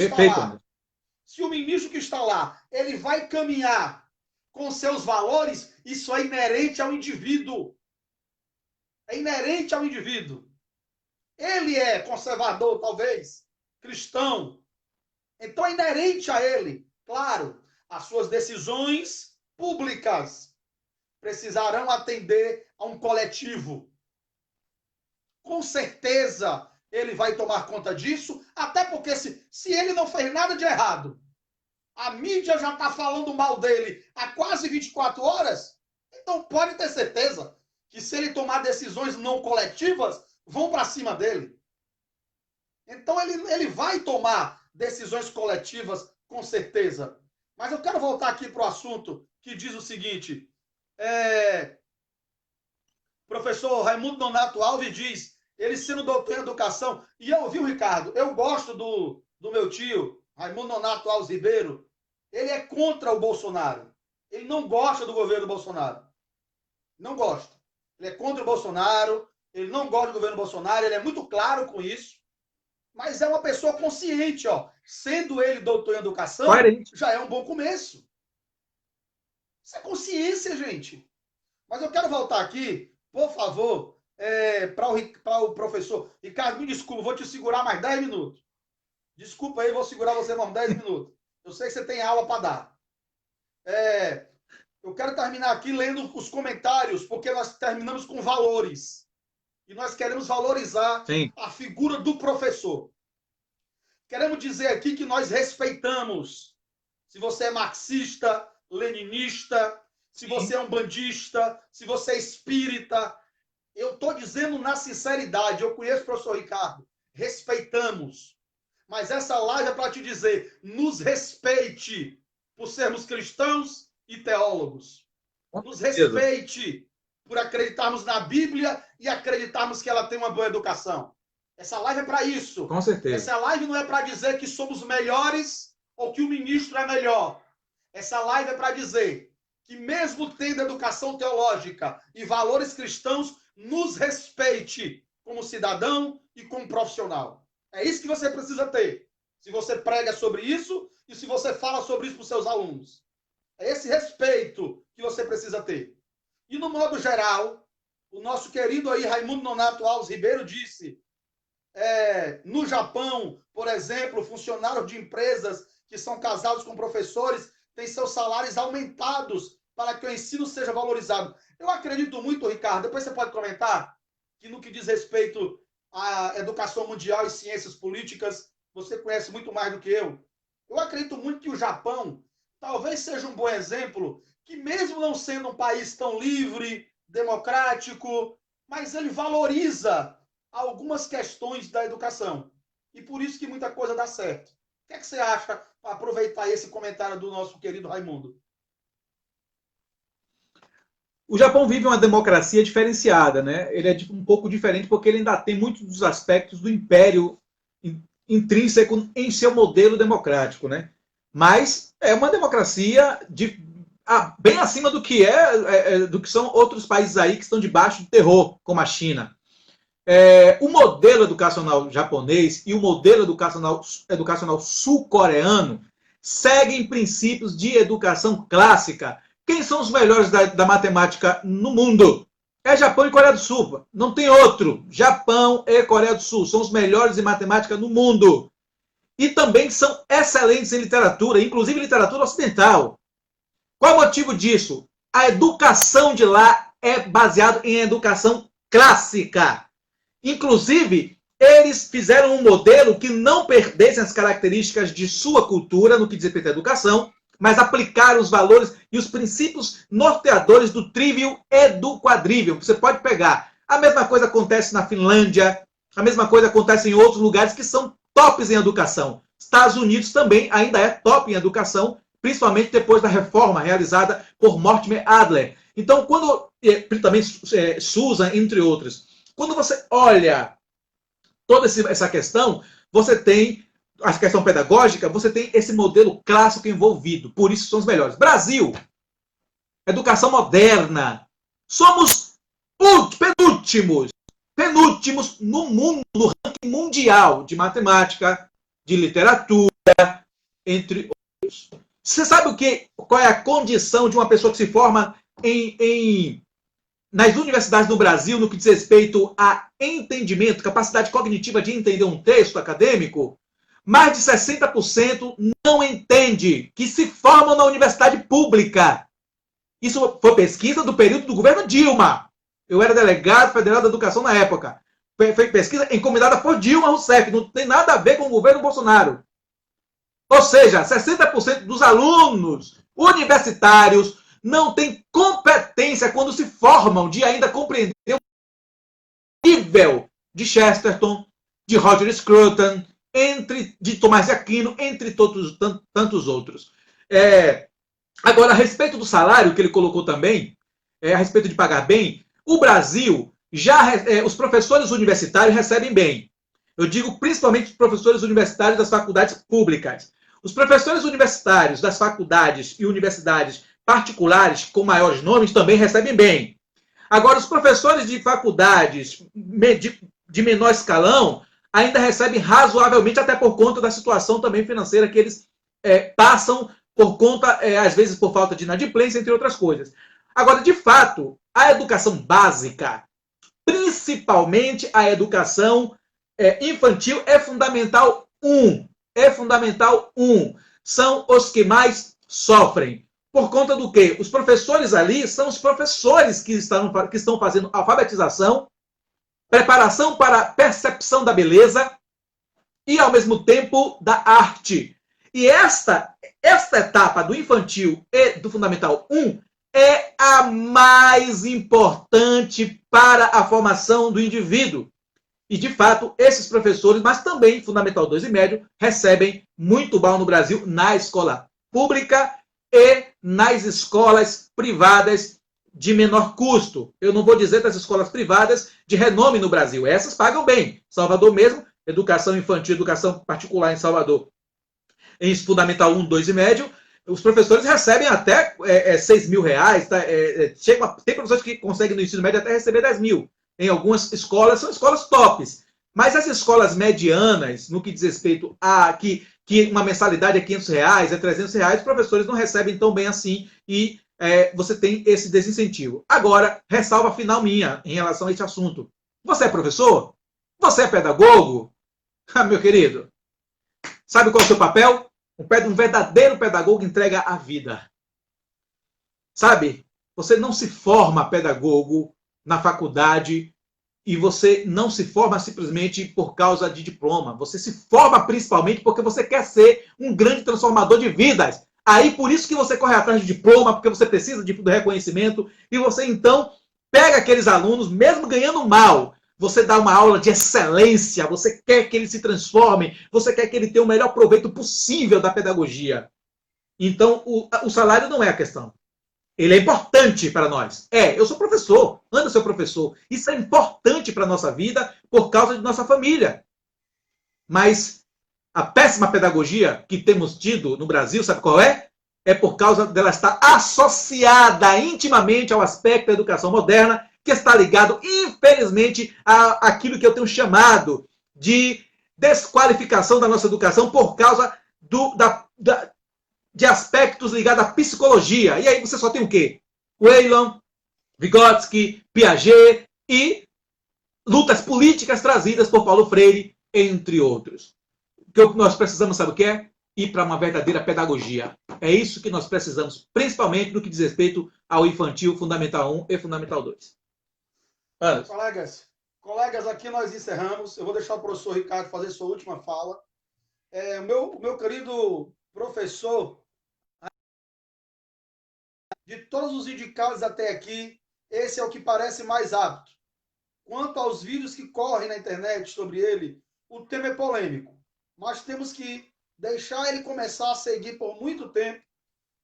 está lá, ele vai caminhar com seus valores, isso é inerente ao indivíduo. É inerente ao indivíduo. Ele é conservador, talvez, cristão. Então é inerente a ele. Claro, as suas decisões públicas precisarão atender a um coletivo. Com certeza ele vai tomar conta disso, até porque se ele não fez nada de errado, a mídia já está falando mal dele há quase 24 horas, então pode ter certeza que se ele tomar decisões não coletivas, vão para cima dele. Então ele vai tomar decisões coletivas, com certeza. Mas eu quero voltar aqui para o assunto que diz o seguinte. Professor Raimundo Nonato Alves diz, ele sendo doutor em educação, e eu ouvi o Ricardo, eu gosto do meu tio, Raimundo Nonato Alves Ribeiro, ele é contra o Bolsonaro. Ele não gosta do governo do Bolsonaro. Não gosta. Ele é contra o Bolsonaro, ele não gosta do governo Bolsonaro, ele é muito claro com isso, mas é uma pessoa consciente, ó. Sendo ele doutor em educação, já é um bom começo. Isso é consciência, gente. Mas eu quero voltar aqui, por favor, para o professor. Ricardo, me desculpa, vou te segurar mais 10 minutos. Desculpa aí, vou segurar você mais 10 minutos. Eu sei que você tem aula para dar. Eu quero terminar aqui lendo os comentários, porque nós terminamos com valores. E nós queremos valorizar a figura do professor. Queremos dizer aqui que nós respeitamos. Se você é marxista, leninista, se você é um bandista, se você é espírita, eu estou dizendo na sinceridade, eu conheço o professor Ricardo, respeitamos. Mas essa live é para te dizer, nos respeite por sermos cristãos e teólogos. Nos respeite por acreditarmos na Bíblia e acreditarmos que ela tem uma boa educação. Essa live é para isso. Com certeza. Essa live não é para dizer que somos melhores ou que o ministro é melhor. Essa live é para dizer que mesmo tendo educação teológica e valores cristãos, nos respeite como cidadão e como profissional. É isso que você precisa ter. Se você prega sobre isso e se você fala sobre isso para os seus alunos. É esse respeito que você precisa ter. E no modo geral, o nosso querido aí Raimundo Nonato Alves Ribeiro disse, no Japão, por exemplo, funcionários de empresas que são casados com professores têm seus salários aumentados para que o ensino seja valorizado. Eu acredito muito, Ricardo, depois você pode comentar, que no que diz respeito à educação mundial e ciências políticas, você conhece muito mais do que eu. Eu acredito muito que o Japão talvez seja um bom exemplo, que mesmo não sendo um país tão livre, democrático, mas ele valoriza algumas questões da educação. E por isso que muita coisa dá certo. O que é que você acha para aproveitar esse comentário do nosso querido Raimundo? O Japão vive uma democracia diferenciada, né? Ele é um pouco diferente porque ele ainda tem muitos dos aspectos do império intrínseco em seu modelo democrático, né? Mas é uma democracia bem acima do que do que são outros países aí que estão debaixo do terror, como a China. O modelo educacional japonês e o modelo educacional sul-coreano seguem princípios de educação clássica. Quem são os melhores da matemática no mundo? É Japão e Coreia do Sul. Não tem outro. Japão e Coreia do Sul são os melhores em matemática no mundo. E também são excelentes em literatura, inclusive literatura ocidental. Qual o motivo disso? A educação de lá é baseada em educação clássica. Inclusive, eles fizeram um modelo que não perdesse as características de sua cultura no que diz respeito à educação, mas aplicaram os valores e os princípios norteadores do trívio e do quadrívio. Você pode pegar. A mesma coisa acontece na Finlândia, a mesma coisa acontece em outros lugares que são tops em educação. Estados Unidos também ainda é top em educação, principalmente depois da reforma realizada por Mortimer Adler. Então, também Susan, entre outros. Quando você olha toda essa questão, você tem a questão pedagógica, você tem esse modelo clássico envolvido. Por isso são os melhores. Brasil, educação moderna. Somos penúltimos no mundo, no ranking mundial de matemática, de literatura, entre outros. Você sabe qual é a condição de uma pessoa que se forma nas universidades do Brasil no que diz respeito a entendimento, capacidade cognitiva de entender um texto acadêmico? Mais de 60% não entende, que se formam na universidade pública. Isso foi pesquisa do período do governo Dilma. Eu era delegado federal da educação na época. Foi pesquisa encomendada por Dilma Rousseff, não tem nada a ver com o governo Bolsonaro. Ou seja, 60% dos alunos universitários não têm competência quando se formam de ainda compreender o nível de Chesterton, de Roger Scruton, de Tomás de Aquino, entre tantos outros. Agora, a respeito do salário que ele colocou também, a respeito de pagar bem, o Brasil, os professores universitários recebem bem. Eu digo principalmente os professores universitários das faculdades públicas. Os professores universitários das faculdades e universidades particulares com maiores nomes também recebem bem. Agora, os professores de faculdades de menor escalão ainda recebem razoavelmente, até por conta da situação também financeira que eles passam por conta, às vezes, por falta de inadimplência, entre outras coisas. Agora, de fato, a educação básica, principalmente a educação infantil, é fundamental 1. É fundamental 1. São os que mais sofrem. Por conta do quê? Os professores ali são os professores que estão fazendo alfabetização, preparação para a percepção da beleza e, ao mesmo tempo, da arte. E esta etapa do infantil e do fundamental 1 é a mais importante para a formação do indivíduo. E, de fato, esses professores, mas também fundamental 2 e médio, recebem muito mal no Brasil na escola pública e nas escolas privadas de menor custo. Eu não vou dizer das escolas privadas de renome no Brasil. Essas pagam bem. Salvador mesmo, educação infantil, educação particular em Salvador, em fundamental 1, 2 e médio, os professores recebem até 6 mil reais. Tá? Tem professores que conseguem no ensino médio até receber 10 mil. Em algumas escolas, são escolas tops. Mas as escolas medianas, no que diz respeito a que uma mensalidade é 500 reais, é 300 reais, os professores não recebem tão bem assim e você tem esse desincentivo. Agora, ressalva final minha em relação a esse assunto. Você é professor? Você é pedagogo? Meu querido, sabe qual é o seu papel? Um verdadeiro pedagogo entrega a vida. Sabe? Você não se forma pedagogo na faculdade e você não se forma simplesmente por causa de diploma. Você se forma principalmente porque você quer ser um grande transformador de vidas. Aí, por isso que você corre atrás de diploma, porque você precisa do reconhecimento, e você, então, pega aqueles alunos, mesmo ganhando mal, você dá uma aula de excelência, você quer que ele se transforme, você quer que ele tenha o melhor proveito possível da pedagogia. Então, o salário não é a questão. Ele é importante para nós. Eu sou professor, Anderson seu professor. Isso é importante para a nossa vida por causa de nossa família. Mas a péssima pedagogia que temos tido no Brasil, sabe qual é? É por causa dela estar associada intimamente ao aspecto da educação moderna, que está ligado, infelizmente, àquilo que eu tenho chamado de desqualificação da nossa educação por causa de aspectos ligados à psicologia. E aí você só tem o quê? Weyland, Vygotsky, Piaget e lutas políticas trazidas por Paulo Freire, entre outros. O que nós precisamos, sabe o que é? Ir para uma verdadeira pedagogia. É isso que nós precisamos, principalmente no que diz respeito ao infantil, Fundamental 1 e Fundamental 2. Colegas, aqui nós encerramos. Eu vou deixar o professor Ricardo fazer sua última fala. O meu querido professor, de todos os indicados até aqui, esse é o que parece mais apto. Quanto aos vídeos que correm na internet sobre ele, o tema é polêmico, mas temos que deixar ele começar a seguir por muito tempo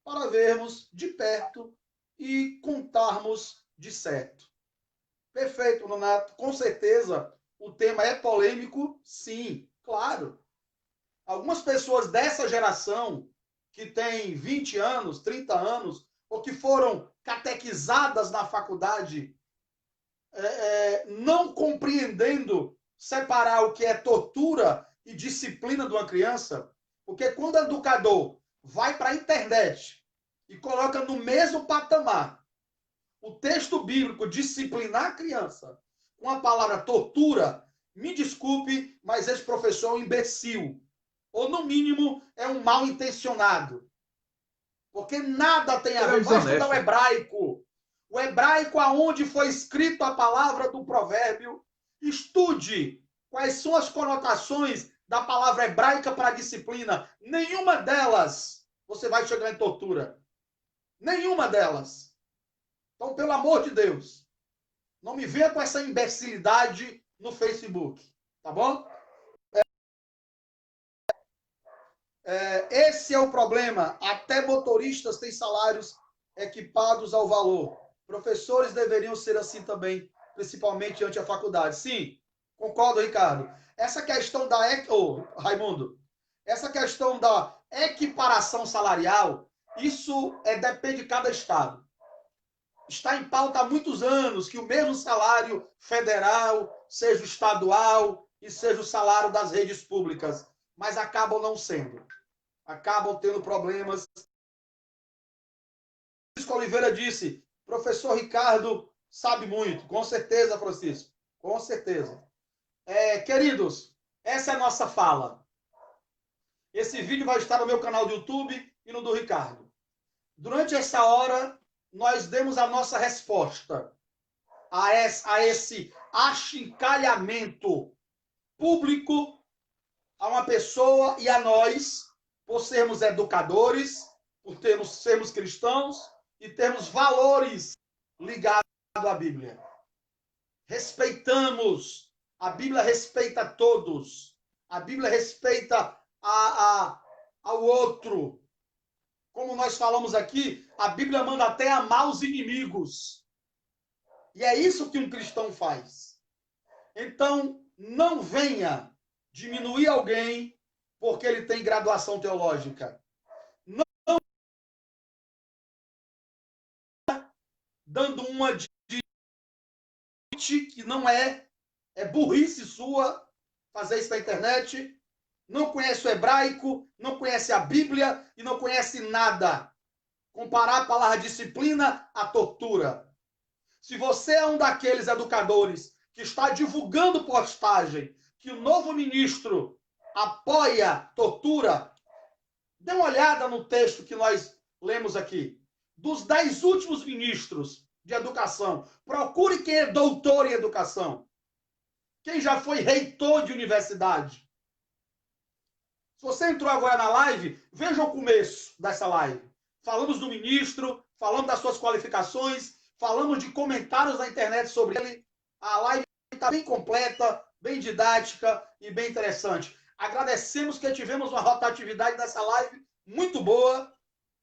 para vermos de perto e contarmos de certo. Perfeito, Nonato. Com certeza o tema é polêmico, sim, claro. Algumas pessoas dessa geração, que tem 20 anos, 30 anos, ou que foram catequizadas na faculdade, não compreendendo separar o que é tortura e disciplina de uma criança, porque quando o educador vai para a internet e coloca no mesmo patamar o texto bíblico disciplinar a criança com a palavra tortura, me desculpe, mas esse professor é um imbecil. Ou, no mínimo, é um mal intencionado. Porque nada tem a ver. Vai estudar o hebraico. O hebraico, aonde foi escrito a palavra do provérbio, estude quais são as conotações da palavra hebraica para a disciplina. Nenhuma delas você vai chegar em tortura. Nenhuma delas. Então, pelo amor de Deus, não me venha com essa imbecilidade no Facebook. Tá bom? Esse é o problema. Até motoristas têm salários equipados ao valor. Professores deveriam ser assim também, principalmente ante a faculdade. Sim, concordo, Ricardo. Essa questão da... Raimundo, essa questão da equiparação salarial, isso depende de cada estado. está em pauta há muitos anos que o mesmo salário federal seja o estadual e seja o salário das redes públicas, mas acabam não sendo. Acabam tendo problemas. Francisco Oliveira disse, professor Ricardo sabe muito. Com certeza, Francisco. Com certeza. Queridos, essa é a nossa fala. Esse vídeo vai estar no meu canal do YouTube e no do Ricardo. Durante essa hora, nós demos a nossa resposta a esse achincalhamento público a uma pessoa e a nós, por sermos educadores, por sermos cristãos e termos valores ligados à Bíblia. Respeitamos. A Bíblia respeita todos. A Bíblia respeita ao outro. Como nós falamos aqui, a Bíblia manda até amar os inimigos. E é isso que um cristão faz. Então, não venha diminuir alguém porque ele tem graduação teológica. Não dando uma de que não é burrice sua fazer isso na internet. Não conhece o hebraico, não conhece a Bíblia e não conhece nada. Comparar a palavra disciplina à tortura. Se você é um daqueles educadores que está divulgando postagem que o novo ministro apoia tortura, dê uma olhada no texto que nós lemos aqui. Dos 10 últimos ministros de educação, procure quem é doutor em educação. Quem já foi reitor de universidade. Se você entrou agora na live, veja o começo dessa live. Falamos do ministro, falamos das suas qualificações, falamos de comentários na internet sobre ele. A live está bem completa, bem didática e bem interessante. Agradecemos que tivemos uma rotatividade dessa live muito boa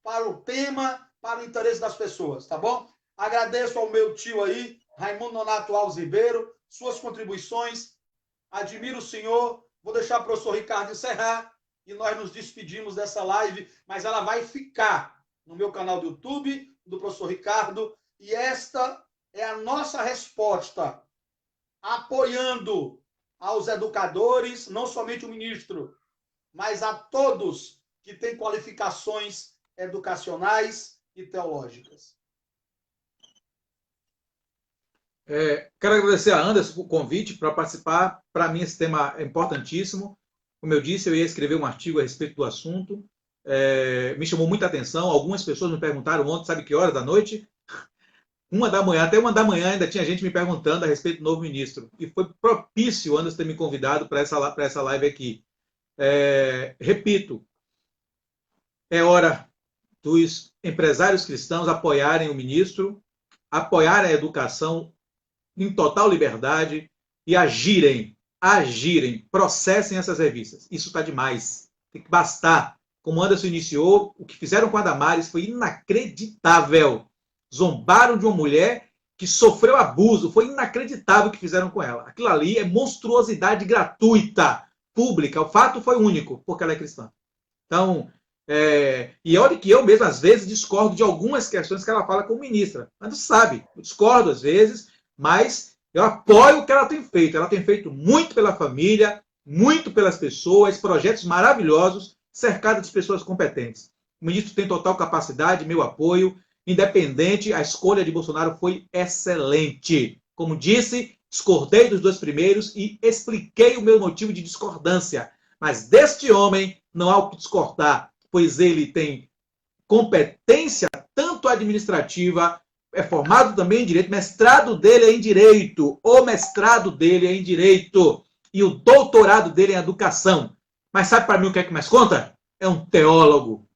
para o tema, para o interesse das pessoas, tá bom? Agradeço ao meu tio aí, Raimundo Nonato Alves Ribeiro, suas contribuições. Admiro o senhor. Vou deixar o professor Ricardo encerrar e nós nos despedimos dessa live, mas ela vai ficar no meu canal do YouTube, do professor Ricardo, e esta é a nossa resposta, apoiando aos educadores, não somente o ministro, mas a todos que têm qualificações educacionais e teológicas. Quero agradecer a Anderson o convite para participar. Para mim, esse tema é importantíssimo. Como eu disse, eu ia escrever um artigo a respeito do assunto. Me chamou muita atenção. Algumas pessoas me perguntaram ontem, sabe que hora da noite? 1 da manhã, até 1 da manhã ainda tinha gente me perguntando a respeito do novo ministro. E foi propício o Anderson ter me convidado para essa live aqui. Repito, é hora dos empresários cristãos apoiarem o ministro, apoiarem a educação em total liberdade e agirem, processem essas revistas. Isso está demais. Tem que bastar. Como Anderson iniciou, o que fizeram com a Damares foi inacreditável. Zombaram de uma mulher que sofreu abuso. Foi inacreditável o que fizeram com ela. Aquilo ali é monstruosidade gratuita, pública. O fato foi único, porque ela é cristã. Então, e olha que eu mesmo, às vezes, discordo de algumas questões que ela fala como ministra. Anderson sabe, eu discordo às vezes, mas eu apoio o que ela tem feito. Ela tem feito muito pela família, muito pelas pessoas, projetos maravilhosos, cercado de pessoas competentes. O ministro tem total capacidade, meu apoio, independente, a escolha de Bolsonaro foi excelente. Como disse, discordei dos 2 primeiros e expliquei o meu motivo de discordância. Mas deste homem não há o que discordar, pois ele tem competência tanto administrativa, é formado também em Direito, mestrado dele é em Direito, o mestrado dele é em Direito e o doutorado dele é em Educação. Mas sabe para mim o que é que mais conta? É um teólogo.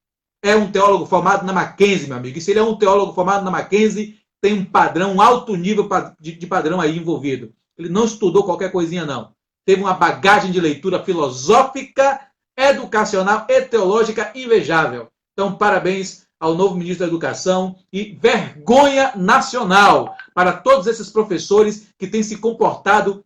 É um teólogo formado na Mackenzie, meu amigo. E se ele é um teólogo formado na Mackenzie, tem um padrão, um alto nível de padrão aí envolvido. Ele não estudou qualquer coisinha, não. Teve uma bagagem de leitura filosófica, educacional e teológica invejável. Então, parabéns ao novo ministro da Educação e vergonha nacional para todos esses professores que têm se comportado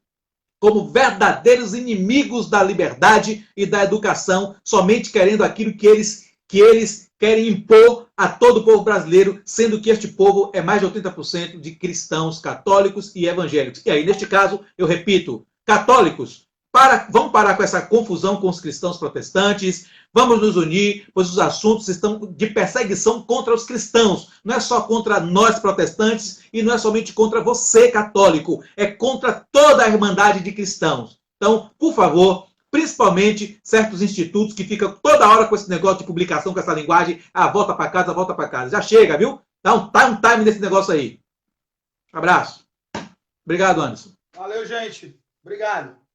como verdadeiros inimigos da liberdade e da educação, somente querendo aquilo que eles querem impor a todo o povo brasileiro, sendo que este povo é mais de 80% de cristãos, católicos e evangélicos. E aí, neste caso, eu repito, católicos, vamos parar com essa confusão com os cristãos protestantes, vamos nos unir, pois os assuntos estão de perseguição contra os cristãos. Não é só contra nós protestantes e não é somente contra você, católico, é contra toda a irmandade de cristãos. Então, por favor, principalmente certos institutos que ficam toda hora com esse negócio de publicação, com essa linguagem, volta para casa, volta para casa. Já chega, viu? Dá um time nesse negócio aí. Abraço. Obrigado, Anderson. Valeu, gente. Obrigado.